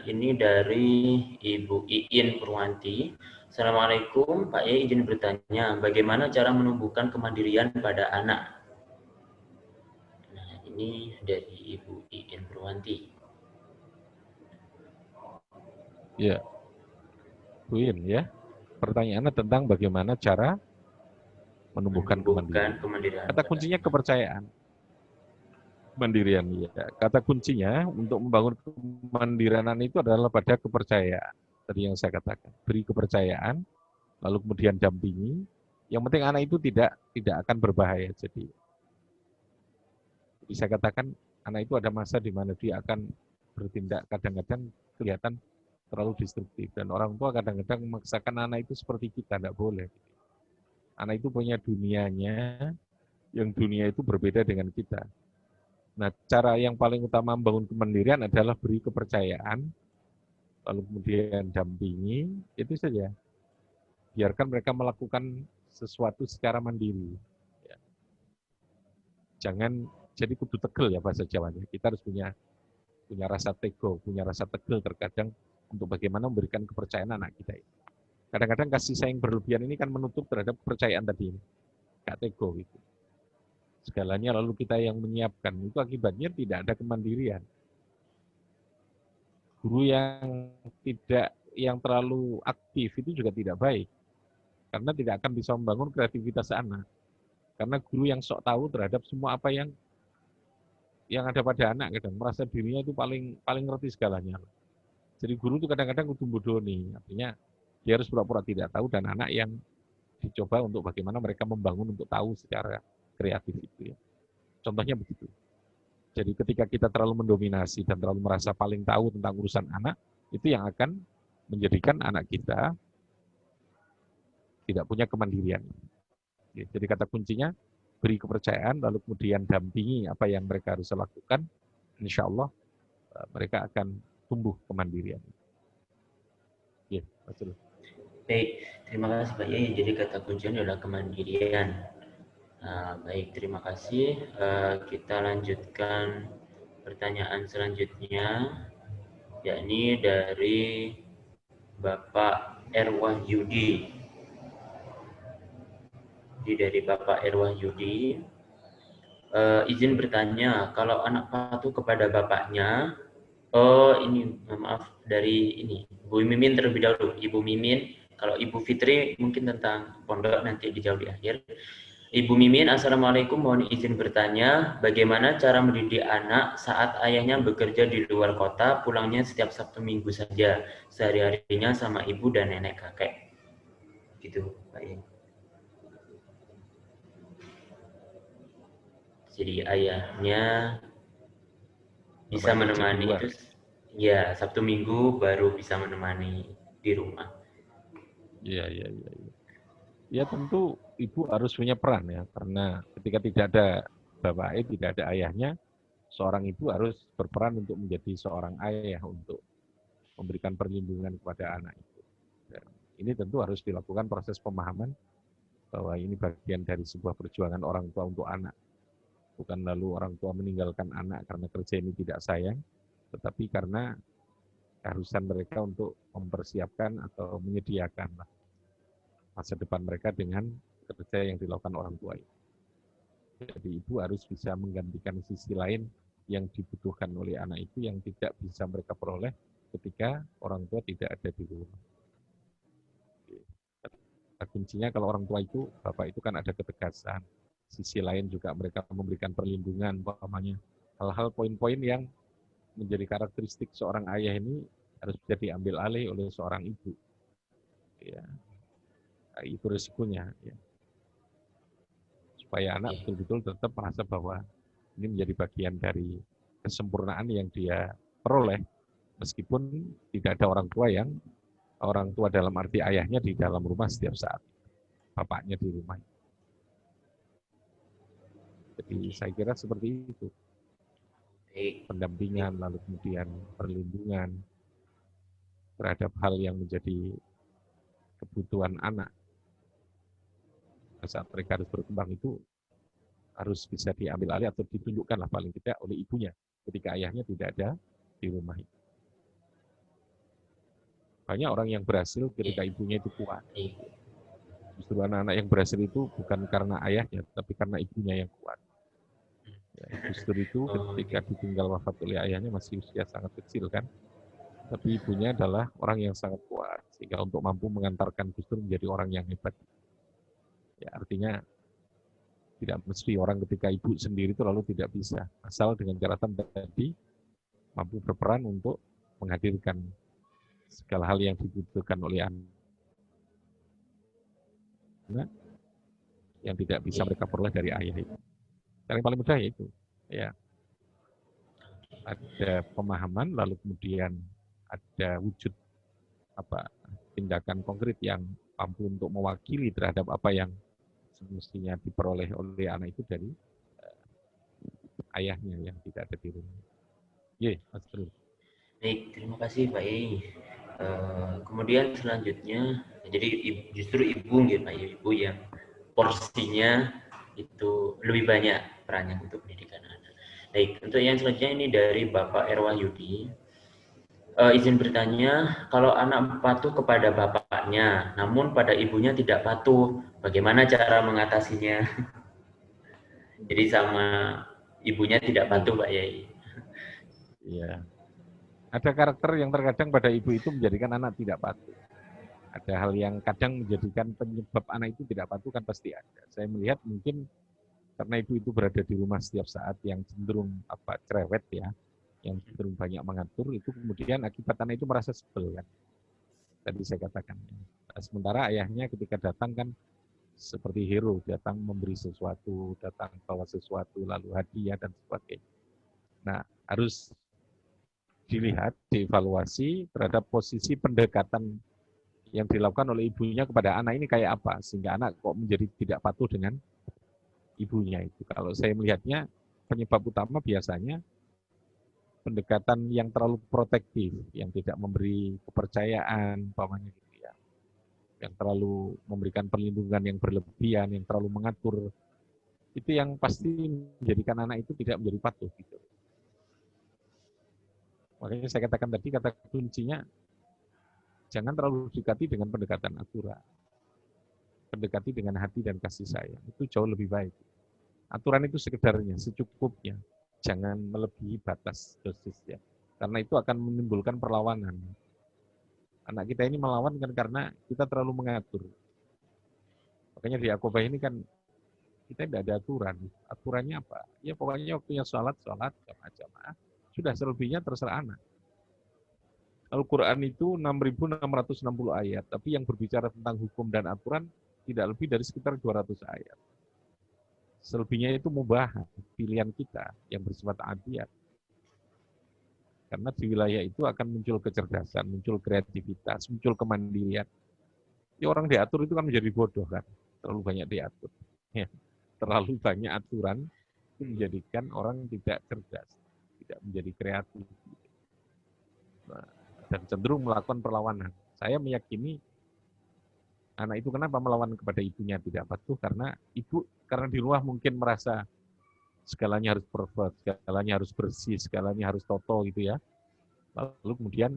Ini dari Ibu Iin Purwanti. Assalamualaikum, Pak Yai izin bertanya, bagaimana cara menumbuhkan kemandirian pada anak? Ini dari Ibu Iin Purwanti. Ya, Bu In, ya. Pertanyaannya tentang bagaimana cara menumbuhkan kemandirian. Kata kuncinya kepercayaan. Kemandirian, ya. Kata kuncinya untuk membangun kemandirian itu adalah pada kepercayaan. Tadi yang saya katakan, beri kepercayaan, lalu kemudian dampingi. Yang penting anak itu tidak akan berbahaya. Jadi saya katakan anak itu ada masa di mana dia akan bertindak kadang-kadang kelihatan terlalu destruktif, dan orang tua kadang-kadang memaksakan anak itu seperti kita, tidak boleh. Anak itu punya dunianya, yang dunia itu berbeda dengan kita. Nah, cara yang paling utama membangun kemandirian adalah beri kepercayaan, lalu kemudian dampingi, itu saja. Biarkan mereka melakukan sesuatu secara mandiri. Jangan jadi kudu tegel ya bahasa Jawanya. Kita harus punya rasa tego, punya rasa tegel terkadang untuk bagaimana memberikan kepercayaan anak kita ini. Kadang-kadang kasih sayang berlebihan ini kan menutup terhadap kepercayaan tadi ini. Gak tego gitu. Segalanya lalu kita yang menyiapkan, itu akibatnya tidak ada kemandirian. Guru yang terlalu aktif itu juga tidak baik. Karena tidak akan bisa membangun kreativitas anak. Karena guru yang sok tahu terhadap semua apa yang ada pada anak, kadang merasa dirinya itu paling ngerti segalanya. Jadi guru itu kadang-kadang kudu bodoni, artinya dia harus pura-pura tidak tahu, dan anak yang dicoba untuk bagaimana mereka membangun untuk tahu secara kreatif itu ya. Contohnya begitu. Jadi ketika kita terlalu mendominasi dan terlalu merasa paling tahu tentang urusan anak, itu yang akan menjadikan anak kita tidak punya kemandirian. Jadi kata kuncinya, beri kepercayaan, lalu kemudian dampingi apa yang mereka harus lakukan, insya Allah mereka akan tumbuh kemandirian. Ya, betul. Baik, terima kasih Pak Yai. Jadi kata kuncinya adalah kemandirian. Baik, terima kasih. Kita lanjutkan pertanyaan selanjutnya, yakni dari Bapak Erwahyudi. Dari Bapak Erwahyudi, izin bertanya, kalau anak patuh kepada bapaknya, ini maaf dari ini Bu Mimin terlebih dahulu. Ibu Mimin, kalau Ibu Fitri mungkin tentang pondok nanti dijawab di akhir. Ibu Mimin, Assalamualaikum, mohon izin bertanya, bagaimana cara mendidik anak saat ayahnya bekerja di luar kota, pulangnya setiap Sabtu Minggu saja, sehari-harinya sama ibu dan nenek kakek. Gitu, Pak Ibu. Jadi ayahnya bisa menemani itu, ya Sabtu Minggu baru bisa menemani di rumah. Iya. Ya tentu ibu harus punya peran ya, karena ketika tidak ada bapaknya, tidak ada ayahnya, seorang ibu harus berperan untuk menjadi seorang ayah, untuk memberikan perlindungan kepada anak itu. Dan ini tentu harus dilakukan proses pemahaman bahwa ini bagian dari sebuah perjuangan orang tua untuk anak. Bukan lalu orang tua meninggalkan anak karena kerja ini tidak sayang, tetapi karena keharusan mereka untuk mempersiapkan atau menyediakan masa depan mereka dengan kerja yang dilakukan orang tua. Jadi ibu harus bisa menggantikan sisi lain yang dibutuhkan oleh anak itu yang tidak bisa mereka peroleh ketika orang tua tidak ada di rumah. Kuncinya kalau orang tua itu, bapak itu kan ada ketegasan. Sisi lain juga mereka memberikan perlindungan, umpamanya hal-hal poin-poin yang menjadi karakteristik seorang ayah ini harus bisa diambil alih oleh seorang ibu. Ya, itu risikonya. Ya. Supaya anak betul-betul tetap merasa bahwa ini menjadi bagian dari kesempurnaan yang dia peroleh, meskipun tidak ada orang tua dalam arti ayahnya di dalam rumah setiap saat, bapaknya di rumah. Jadi saya kira seperti itu. Pendampingan, lalu kemudian perlindungan terhadap hal yang menjadi kebutuhan anak saat mereka harus berkembang itu harus bisa diambil alih atau ditunjukkanlah paling tidak oleh ibunya ketika ayahnya tidak ada di rumah itu. Banyak orang yang berhasil ketika ibunya itu kuat. Justru anak-anak yang berhasil itu bukan karena ayahnya, tapi karena ibunya yang kuat. Ya, justru itu ketika ditinggal wafat oleh ayahnya masih usia sangat kecil kan, tapi ibunya adalah orang yang sangat kuat sehingga untuk mampu mengantarkan Gus Dur menjadi orang yang hebat. Ya, artinya tidak mesti orang ketika ibu sendiri itu lalu tidak bisa, asal dengan catatan tadi mampu berperan untuk menghadirkan segala hal yang dibutuhkan oleh anak yang tidak bisa mereka peroleh dari ayah itu. Yang paling mudah yaitu ya ada pemahaman, lalu kemudian ada wujud tindakan konkret yang mampu untuk mewakili terhadap apa yang semestinya diperoleh oleh anak itu dari ayahnya yang tidak ada di rumah. Ye, Mas Bro. Baik, terima kasih Pak Yai. Kemudian selanjutnya, jadi justru ibu gitu Pak, ibu yang porsinya itu lebih banyak perannya untuk pendidikan anak. Baik, untuk yang selanjutnya ini dari Bapak Erwahyudi. Izin bertanya, kalau anak patuh kepada bapaknya, namun pada ibunya tidak patuh, bagaimana cara mengatasinya? Jadi sama ibunya tidak patuh Pak Yai. Iya. Ada karakter yang terkadang pada ibu itu menjadikan anak tidak patuh. Ada hal yang kadang menjadikan penyebab anak itu tidak patuh kan pasti ada. Saya melihat mungkin karena ibu itu berada di rumah setiap saat yang cenderung cerewet ya, yang cenderung banyak mengatur, itu kemudian akibat anak itu merasa sebel kan. Tadi saya katakan. Nah, sementara ayahnya ketika datang kan seperti hero, datang memberi sesuatu, datang bawa sesuatu, lalu hadiah dan sebagainya. Nah, harus dilihat, dievaluasi terhadap posisi pendekatan yang dilakukan oleh ibunya kepada anak ini kayak apa, sehingga anak kok menjadi tidak patuh dengan ibunya itu. Kalau saya melihatnya, penyebab utama biasanya pendekatan yang terlalu protektif, yang tidak memberi kepercayaan, umpamanya gitu ya, yang terlalu memberikan perlindungan yang berlebihan, yang terlalu mengatur, itu yang pasti menjadikan anak itu tidak menjadi patuh. Gitu. Makanya saya katakan tadi, kata kuncinya, jangan terlalu dekati dengan pendekatan aturan. Pendekati dengan hati dan kasih sayang. Itu jauh lebih baik. Aturan itu sekedarnya, secukupnya. Jangan melebihi batas dosisnya. Karena itu akan menimbulkan perlawanan. Anak kita ini melawan kan karena kita terlalu mengatur. Makanya di Akobah ini kan kita tidak ada aturan. Aturannya apa? Ya pokoknya waktunya sholat, jamaah. Sudah selebihnya terserah anak. Al-Quran itu 6.660 ayat, tapi yang berbicara tentang hukum dan aturan tidak lebih dari sekitar 200 ayat. Selebihnya itu mubahat, pilihan kita yang bersifat adiyat. Karena di wilayah itu akan muncul kecerdasan, muncul kreativitas, muncul kemandirian. Ya, orang diatur itu kan menjadi bodoh kan, terlalu banyak diatur. Ya, terlalu banyak aturan itu menjadikan orang tidak cerdas, tidak menjadi kreatif. Nah, dan cenderung melakukan perlawanan. Saya meyakini anak itu kenapa melawan kepada ibunya tidak patuh, karena di rumah mungkin merasa segalanya harus perfect, segalanya harus bersih, segalanya harus toto gitu ya. Lalu kemudian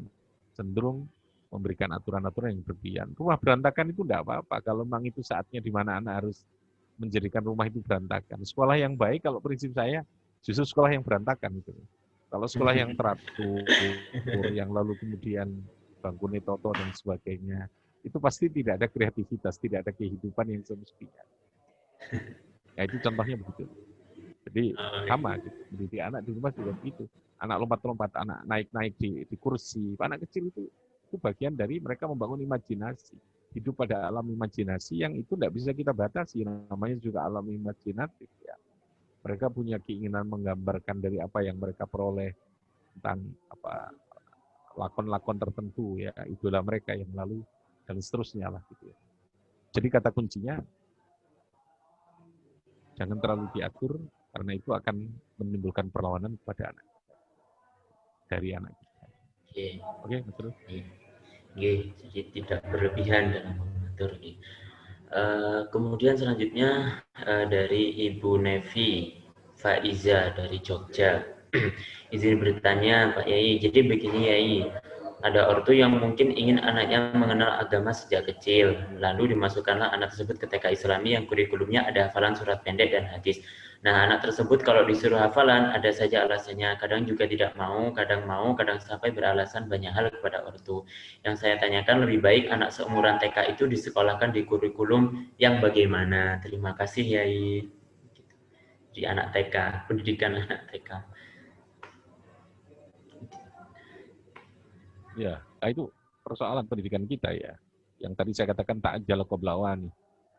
cenderung memberikan aturan-aturan yang berlebihan. Rumah berantakan itu tidak apa-apa, kalau memang itu saatnya di mana anak harus menjadikan rumah itu berantakan. Sekolah yang baik kalau prinsip saya Justru sekolah yang berantakan gitu. Kalau sekolah yang teratur, yang lalu kemudian bangkunya toto dan sebagainya, itu pasti tidak ada kreativitas, tidak ada kehidupan yang semestinya. Nah itu contohnya begitu. Jadi sama gitu, mendidik anak di rumah juga begitu. Anak lompat-lompat, anak naik-naik di kursi. Anak kecil itu bagian dari mereka membangun imajinasi. Hidup pada alam imajinasi yang itu tidak bisa kita batasi. Namanya juga alam imajinatif ya. Mereka punya keinginan menggambarkan dari apa yang mereka peroleh tentang apa lakon-lakon tertentu ya, idola mereka yang lalu dan seterusnya lah gitu ya. Jadi kata kuncinya jangan terlalu diatur karena itu akan menimbulkan perlawanan kepada anak dari anak kita. Oke, betul. Jadi tidak berlebihan dalam mengatur. Kemudian selanjutnya dari Ibu Nevi Faiza dari Jogja. Izin bertanya Pak Yai, jadi begini Yai, ada ortu yang mungkin ingin anaknya mengenal agama sejak kecil, lalu dimasukkanlah anak tersebut ke TK Islami yang kurikulumnya ada hafalan surat pendek dan hadis. Nah, anak tersebut kalau disuruh hafalan, ada saja alasannya. Kadang juga tidak mau, kadang sampai beralasan banyak hal kepada ortu. Yang saya tanyakan, lebih baik anak seumuran TK itu disekolahkan di kurikulum yang bagaimana? Terima kasih, Yai. Di anak TK, pendidikan anak TK. Ya, itu persoalan pendidikan kita ya. Yang tadi saya katakan ta'ajjal qabla awani.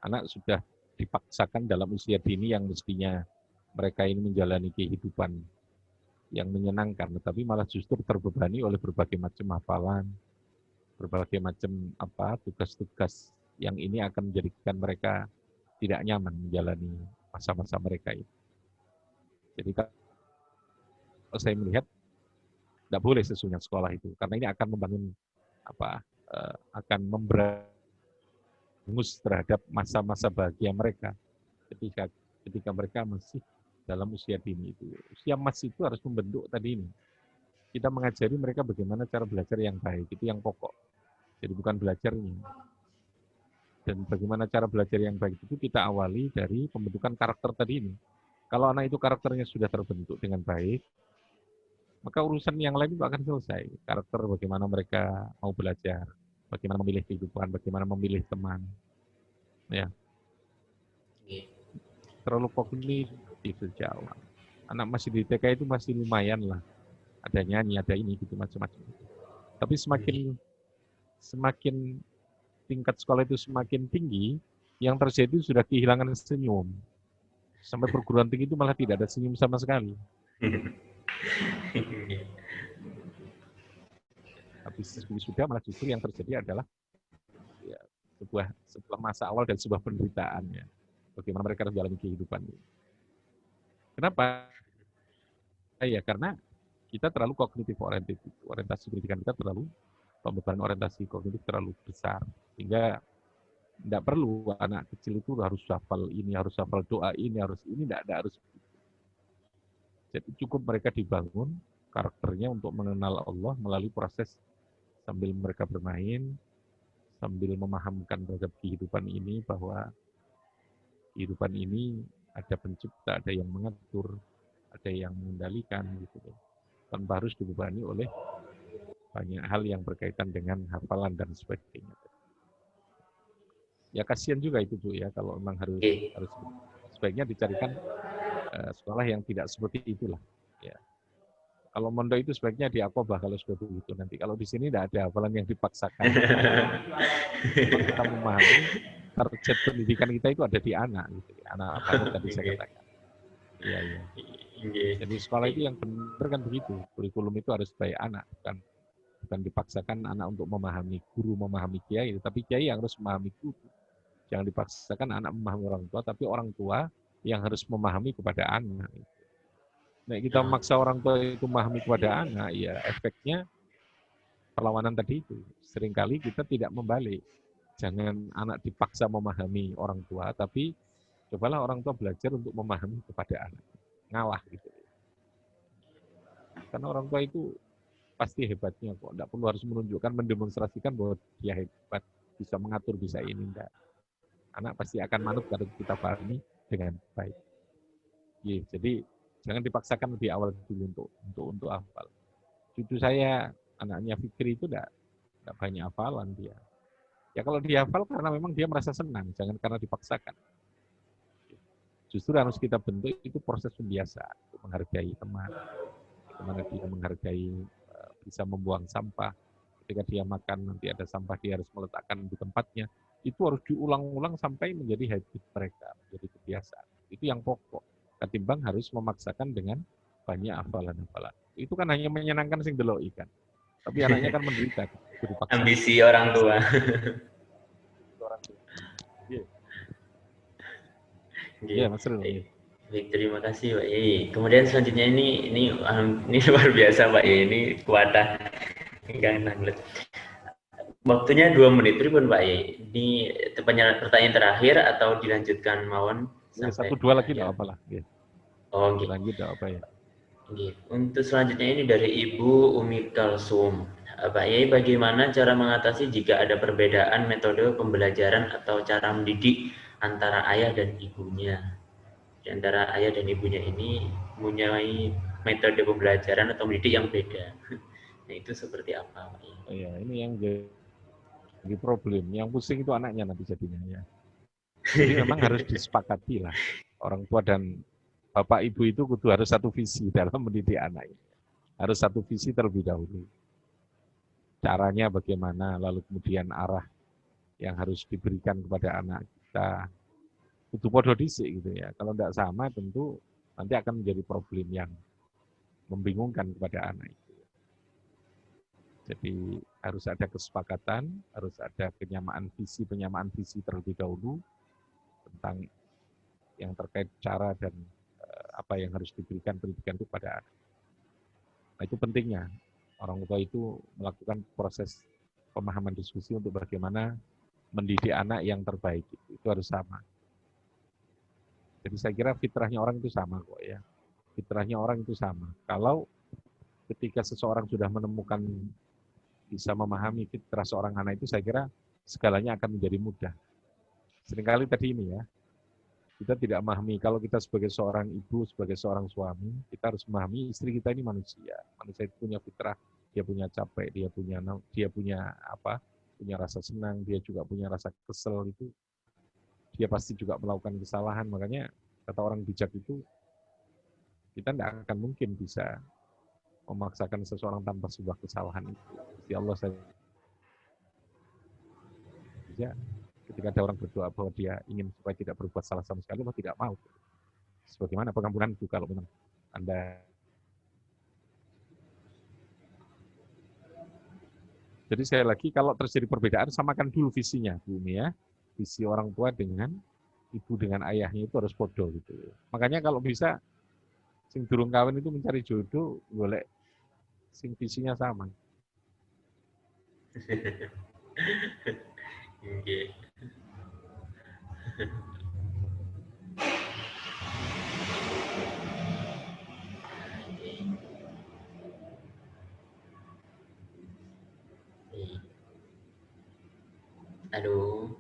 Anak sudah dipaksakan dalam usia dini yang mestinya mereka ini menjalani kehidupan yang menyenangkan, tetapi malah justru terbebani oleh berbagai macam hafalan, berbagai macam tugas-tugas yang ini akan menjadikan mereka tidak nyaman menjalani masa-masa mereka ini. Jadi kalau saya melihat tidak boleh sesungguhnya sekolah itu, karena ini akan membangun akan memberangus terhadap masa-masa bahagia mereka ketika mereka masih dalam usia dini itu. Usia emas itu harus membentuk tadi ini. Kita mengajari mereka bagaimana cara belajar yang baik, itu yang pokok. Jadi bukan belajarnya. Dan bagaimana cara belajar yang baik itu kita awali dari pembentukan karakter tadi ini. Kalau anak itu karakternya sudah terbentuk dengan baik, maka urusan yang lain itu akan selesai. Karakter bagaimana mereka mau belajar, bagaimana memilih kehidupan, bagaimana memilih teman. Ya. Terlalu kognitif sejak awal. Anak masih di TK itu masih lumayan lah. Ada nyanyi, ada ini gitu macam-macam. Tapi semakin tingkat sekolah itu semakin tinggi, yang terjadi sudah kehilangan senyum. Sampai perguruan tinggi itu malah tidak ada senyum sama sekali. Habis sudah malah justru yang terjadi adalah ya, sebuah masa awal dan sebuah penderitaan ya. Bagaimana mereka menjalani kehidupan ini. Kenapa? Ya karena kita terlalu kognitif oriented. Orientasi pendidikan kita terlalu, pembebanan orientasi kognitif terlalu besar. Sehingga tidak perlu anak kecil itu harus hafal ini, harus hafal doa ini, harus ini, tidak harus. Jadi cukup mereka dibangun karakternya untuk mengenal Allah melalui proses sambil mereka bermain, sambil memahamkan terhadap kehidupan ini bahwa kehidupan ini ada pencipta, ada yang mengatur, ada yang mengendalikan gitu. Tanpa harus dibebani oleh banyak hal yang berkaitan dengan hafalan dan sebagainya. Ya kasihan juga itu Bu ya kalau memang harus sebaiknya dicarikan sekolah yang tidak seperti itulah. Ya. Kalau mondok itu sebaiknya di Aqobah kalau sudah begitu nanti. Kalau di sini tidak ada hafalan yang dipaksakan. Kita memahami target pendidikan kita itu ada di anak, gitu. Anak apa tadi saya katakan. Iya, iya. Jadi sekolah itu yang benar kan begitu. Kurikulum itu harus baik anak, bukan dipaksakan anak untuk memahami guru, memahami kiai, tapi kiai yang harus memahami guru. Jangan dipaksakan anak memahami orang tua, tapi orang tua yang harus memahami kepada anak. Nah, kita memaksa orang tua itu memahami kepada anak, ya efeknya perlawanan tadi itu. Seringkali kita tidak membalik. Jangan anak dipaksa memahami orang tua, tapi cobalah orang tua belajar untuk memahami kepada anak. Ngalah gitu. Karena orang tua itu pasti hebatnya kok. Tidak perlu harus menunjukkan, mendemonstrasikan bahwa dia hebat, bisa mengatur, bisa ini. Enggak. Anak pasti akan manut kalau kita pahami dengan baik. Jadi Jangan dipaksakan lebih awal dulu untuk hafal. Cucu saya, anaknya Fikri itu enggak banyak hafalan dia. Ya kalau dia hafal karena memang dia merasa senang, jangan karena dipaksakan. Justru harus kita bentuk itu proses biasa, untuk menghargai teman, bagaimana dia menghargai bisa membuang sampah. Ketika dia makan nanti ada sampah, dia harus meletakkan di tempatnya. Itu harus diulang-ulang sampai menjadi habit mereka, menjadi kebiasaan. Itu yang pokok. Ketimbang harus memaksakan dengan banyak hafalan-hafalan. Itu kan hanya menyenangkan sing delok ikan. Tapi anaknya kan menderita, dipaksa. Ambisi orang tua. Iya, Oke. yeah, Mas Rul. Baik, terima kasih Pak Yai. Kemudian selanjutnya ini luar biasa Pak Yai, ini kuatah ingkang nanglet. Waktunya 2 menit pripun Pak Yai. Ini pertanyaan terakhir atau dilanjutkan mawon Ya, sampai 1-2 lagi ya. enggak apa-apa lah. Ya. Oh, gitu. Lanjut enggak apa ya. Untuk selanjutnya ini dari Ibu Umi Kalsum. Pak Yai, bagaimana cara mengatasi jika ada perbedaan metode pembelajaran atau cara mendidik antara ayah dan ibunya? Di antara ayah dan ibunya ini mempunyai metode pembelajaran atau mendidik yang beda. Nah, itu seperti apa, Pak Yai? Oh, ya, ini yang jadi problem. Yang pusing itu anaknya nanti jadinya ya. Jadi memang harus disepakati lah. Orang tua dan bapak ibu itu kudu harus satu visi dalam mendidik anak ini. Harus satu visi terlebih dahulu. Caranya bagaimana, lalu kemudian arah yang harus diberikan kepada anak kita. Kudu podo dhisik gitu ya. Kalau tidak sama tentu nanti akan menjadi problem yang membingungkan kepada anak itu. Jadi harus ada kesepakatan, harus ada penyamaan visi terlebih dahulu tentang yang terkait cara dan apa yang harus diberikan pendidikan itu pada anak. Nah, itu pentingnya orang tua itu melakukan proses pemahaman diskusi untuk bagaimana mendidik anak yang terbaik. Itu harus sama. Jadi saya kira fitrahnya orang itu sama kok ya. Fitrahnya orang itu sama. Kalau ketika seseorang sudah menemukan bisa memahami fitrah seorang anak itu, saya kira segalanya akan menjadi mudah. Seringkali tadi ini ya, kita tidak memahami, kalau kita sebagai seorang ibu, sebagai seorang suami, kita harus memahami istri kita ini manusia. Manusia itu punya fitrah, dia punya capek, dia punya apa? Punya rasa senang, dia juga punya rasa kesel itu. Dia pasti juga melakukan kesalahan, makanya kata orang bijak itu kita tidak akan mungkin bisa memaksakan seseorang tanpa sebuah kesalahan itu. Ya Allah saja ketika ada orang berdoa bahwa dia ingin supaya tidak berbuat salah sama sekali, atau tidak mau. Sebagaimana pengampunan itu kalau memang Anda. Jadi sekali lagi kalau terjadi perbedaan, samakan dulu visinya, Bu Umi ya. Visi orang tua dengan ibu dengan ayahnya itu harus podo gitu. Makanya kalau bisa sing durung kawin itu mencari jodoh, golek sing visinya sama. Okay. Aduh,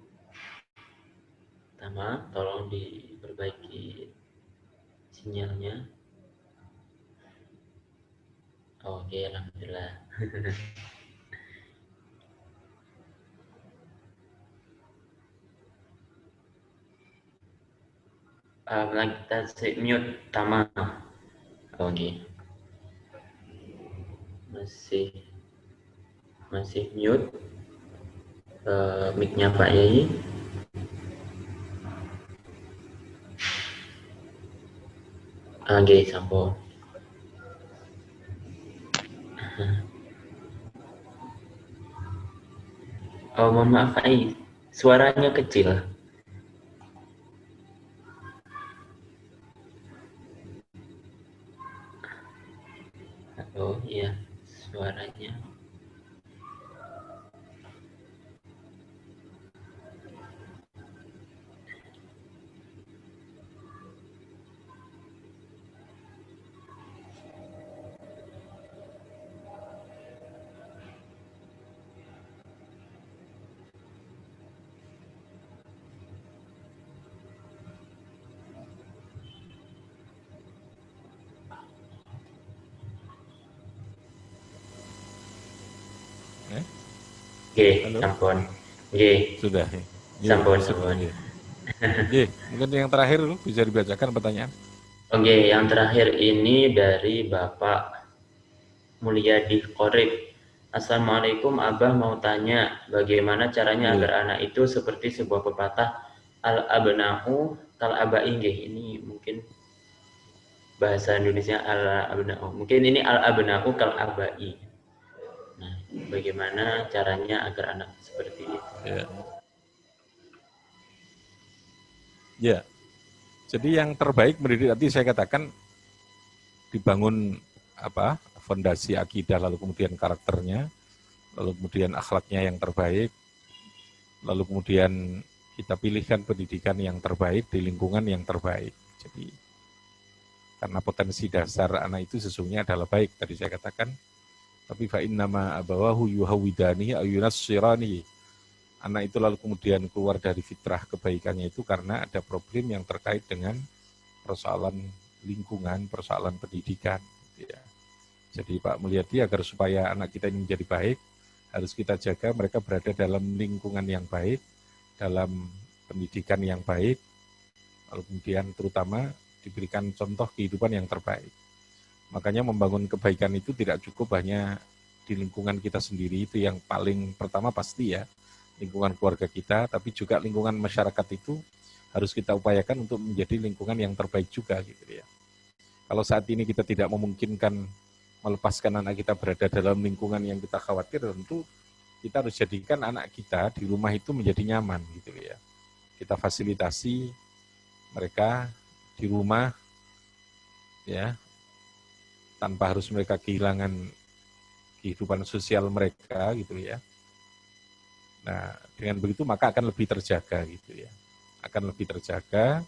Tama, tolong diperbaiki sinyalnya. Oke, alhamdulillah. Kita mute Tama. Oke. Masih mute mic-nya Pak Yai. Oke, sampo. Oh, mohon maaf Pak Yai, suaranya kecil. Oh iya, suaranya. Nggih, Halo, sampun. Nggih, sudah. Ya, sampun sudah. sampun. Ya. Ya, mungkin yang terakhir bisa dibacakan pertanyaan. Oke, yang terakhir ini dari Bapak Mulyadi Qorib. Assalamualaikum, Abah mau tanya, bagaimana caranya Ya, agar anak itu seperti sebuah pepatah al-abna'u kal abai. Ini mungkin bahasa Indonesia al-abna'u. Mungkin ini al-abna'u kal abai. Nah, bagaimana caranya agar anak seperti itu? ya, ya. Jadi yang terbaik mendidik tadi saya katakan dibangun apa fondasi akidah, lalu kemudian karakternya, lalu kemudian akhlaknya yang terbaik, lalu kemudian kita pilihkan pendidikan yang terbaik di lingkungan yang terbaik. Jadi karena potensi dasar anak itu sesungguhnya adalah baik, tadi saya katakan, tapi fa innama abawahu yuhawidani ayunassirani. Anak itu lalu kemudian keluar dari fitrah kebaikannya itu karena ada problem yang terkait dengan persoalan lingkungan, persoalan pendidikan. Gitu ya. Jadi Pak Mulyadi, agar supaya anak kita ini menjadi baik, harus kita jaga mereka berada dalam lingkungan yang baik, dalam pendidikan yang baik, lalu kemudian terutama diberikan contoh kehidupan yang terbaik. Makanya membangun kebaikan itu tidak cukup hanya di lingkungan kita sendiri, itu yang paling pertama pasti ya, lingkungan keluarga kita, tapi juga lingkungan masyarakat itu harus kita upayakan untuk menjadi lingkungan yang terbaik juga gitu ya. Kalau saat ini kita tidak memungkinkan melepaskan anak kita berada dalam lingkungan yang kita khawatir, tentu kita harus jadikan anak kita di rumah itu menjadi nyaman gitu ya. Kita fasilitasi mereka di rumah ya, tanpa harus mereka kehilangan kehidupan sosial mereka gitu ya. Nah, dengan begitu maka akan lebih terjaga gitu ya. Akan lebih terjaga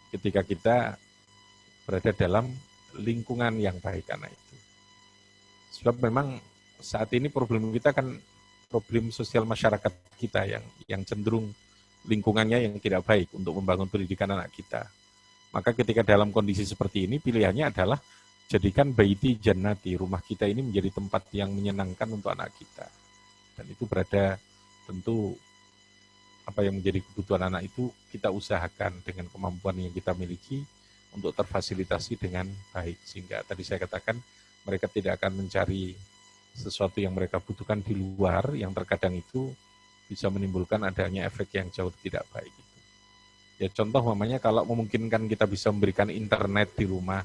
ketika kita berada dalam lingkungan yang baik anak itu. Sebab memang saat ini problem kita kan problem sosial masyarakat kita yang cenderung lingkungannya yang tidak baik untuk membangun pendidikan anak kita. Maka ketika dalam kondisi seperti ini pilihannya adalah jadikan baiti jannati, rumah kita ini menjadi tempat yang menyenangkan untuk anak kita. Dan itu berada tentu apa yang menjadi kebutuhan anak itu kita usahakan dengan kemampuan yang kita miliki untuk terfasilitasi dengan baik. Sehingga tadi saya katakan mereka tidak akan mencari sesuatu yang mereka butuhkan di luar yang terkadang itu bisa menimbulkan adanya efek yang jauh tidak baik. Ya contoh mamanya kalau memungkinkan kita bisa memberikan internet di rumah,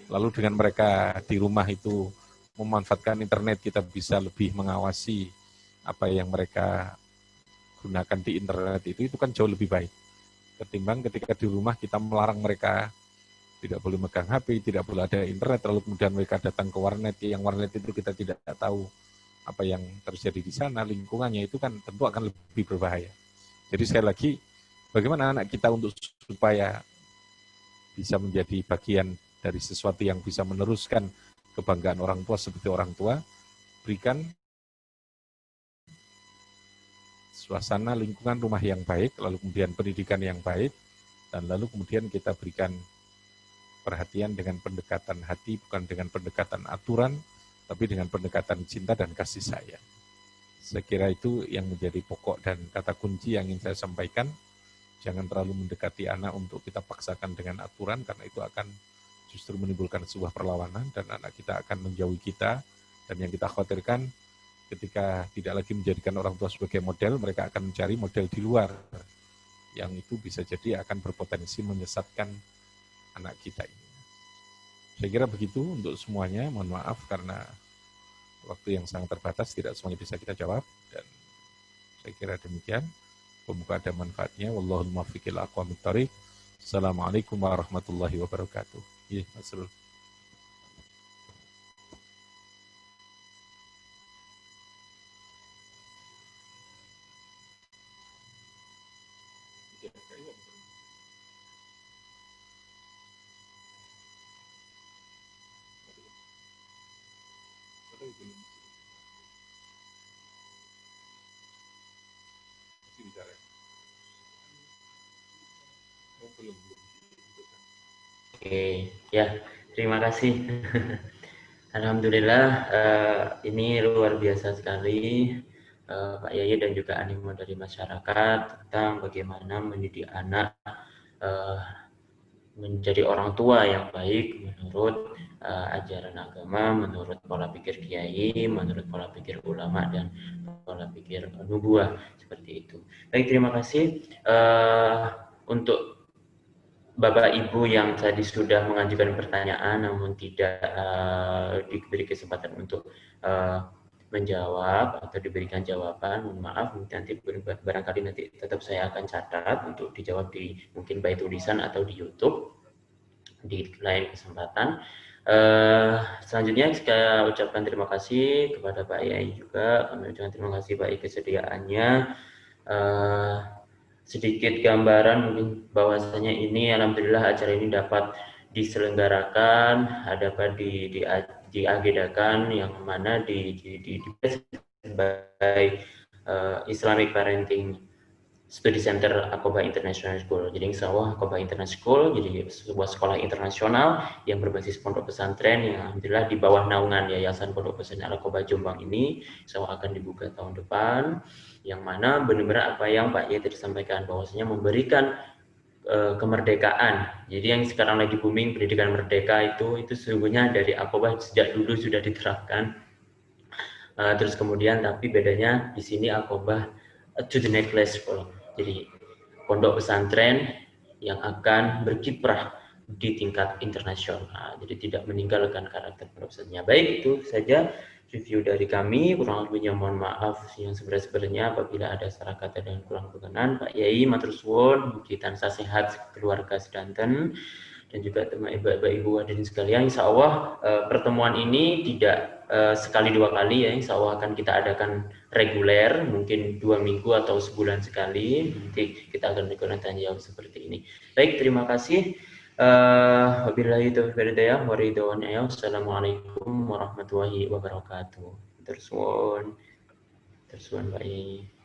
lalu dengan mereka di rumah itu memanfaatkan internet, kita bisa lebih mengawasi apa yang mereka gunakan di internet itu kan jauh lebih baik. Ketimbang ketika di rumah kita melarang mereka tidak boleh megang HP, tidak boleh ada internet, lalu kemudian mereka datang ke warnet, yang warnet itu kita tidak tahu apa yang terjadi di sana, lingkungannya itu kan tentu akan lebih berbahaya. Jadi sekali lagi, bagaimana anak kita untuk supaya bisa menjadi bagian dari sesuatu yang bisa meneruskan kebanggaan orang tua seperti orang tua, berikan suasana lingkungan rumah yang baik, lalu kemudian pendidikan yang baik, dan lalu kemudian kita berikan perhatian dengan pendekatan hati, bukan dengan pendekatan aturan, tapi dengan pendekatan cinta dan kasih sayang. Saya kira itu yang menjadi pokok dan kata kunci yang ingin saya sampaikan. Jangan terlalu mendekati anak untuk kita paksakan dengan aturan, karena itu akan justru menimbulkan sebuah perlawanan, dan anak kita akan menjauhi kita. Dan yang kita khawatirkan, ketika tidak lagi menjadikan orang tua sebagai model, mereka akan mencari model di luar, yang itu bisa jadi akan berpotensi menyesatkan anak kita ini. Saya kira begitu untuk semuanya. Mohon maaf karena waktu yang sangat terbatas, tidak semuanya bisa kita jawab. Dan saya kira demikian. Semoga ada manfaatnya. Wallahul muwaffiq ila aqwamit thoriq. Assalamualaikum warahmatullahi wabarakatuh. Ya, Mas Rul. Oke, ya, terima kasih. Alhamdulillah, ini luar biasa sekali Pak Yai dan juga animo dari masyarakat tentang bagaimana mendidik anak menjadi orang tua yang baik menurut ajaran agama, menurut pola pikir kiai, menurut pola pikir ulama dan pola pikir nubuah, seperti itu. Baik, terima kasih untuk Bapak Ibu yang tadi sudah mengajukan pertanyaan namun tidak diberi kesempatan untuk menjawab atau diberikan jawaban. Mohon maaf, nanti barangkali nanti tetap saya akan catat untuk dijawab di mungkin by tulisan atau di YouTube di lain kesempatan. Selanjutnya saya ucapkan terima kasih kepada Pak Yai juga. Kami ucapkan terima kasih Pak Yai kesediaannya. Sedikit gambaran mungkin bahwasanya ini alhamdulillah acara ini dapat diselenggarakan, dapat diagendakan yang mana di sebagai Islamic Parenting Study Center Aqobah International School. Jadi insya Allah Aqobah International School jadi sebuah sekolah internasional yang berbasis pondok pesantren yang alhamdulillah di bawah naungan Yayasan Pondok Pesantren Aqobah Jombang ini insya Allah akan dibuka tahun depan, yang mana benar-benar apa yang Pak Yai tadi sampaikan bahwasanya memberikan kemerdekaan. Jadi yang sekarang lagi booming pendidikan merdeka itu sesungguhnya dari Aqobah sejak dulu sudah diterapkan. Terus kemudian tapi bedanya di sini Aqobah to the next level. Jadi pondok pesantren yang akan berkiprah di tingkat internasional. Jadi tidak meninggalkan karakter pondok pesantrennya. Baik, itu saja review dari kami. Kurang lebihnya mohon maaf yang sebenarnya apabila ada salah kata dan kurang berkenan. Pak Yai matur suwun, mugi tansah sehat keluarga sedanten dan juga teman ibu hadirin sekalian. Insya Allah pertemuan ini tidak sekali dua kali ya, insya Allah akan kita adakan reguler, mungkin 2 minggu atau sebulan sekali, nanti kita akan lakukan tanya jawab seperti ini. Baik, terima kasih. Wabillahi taufiq wal hidayah, wassalamualaikum warahmatullahi wabarakatuh. Tersuwun Pak Yai.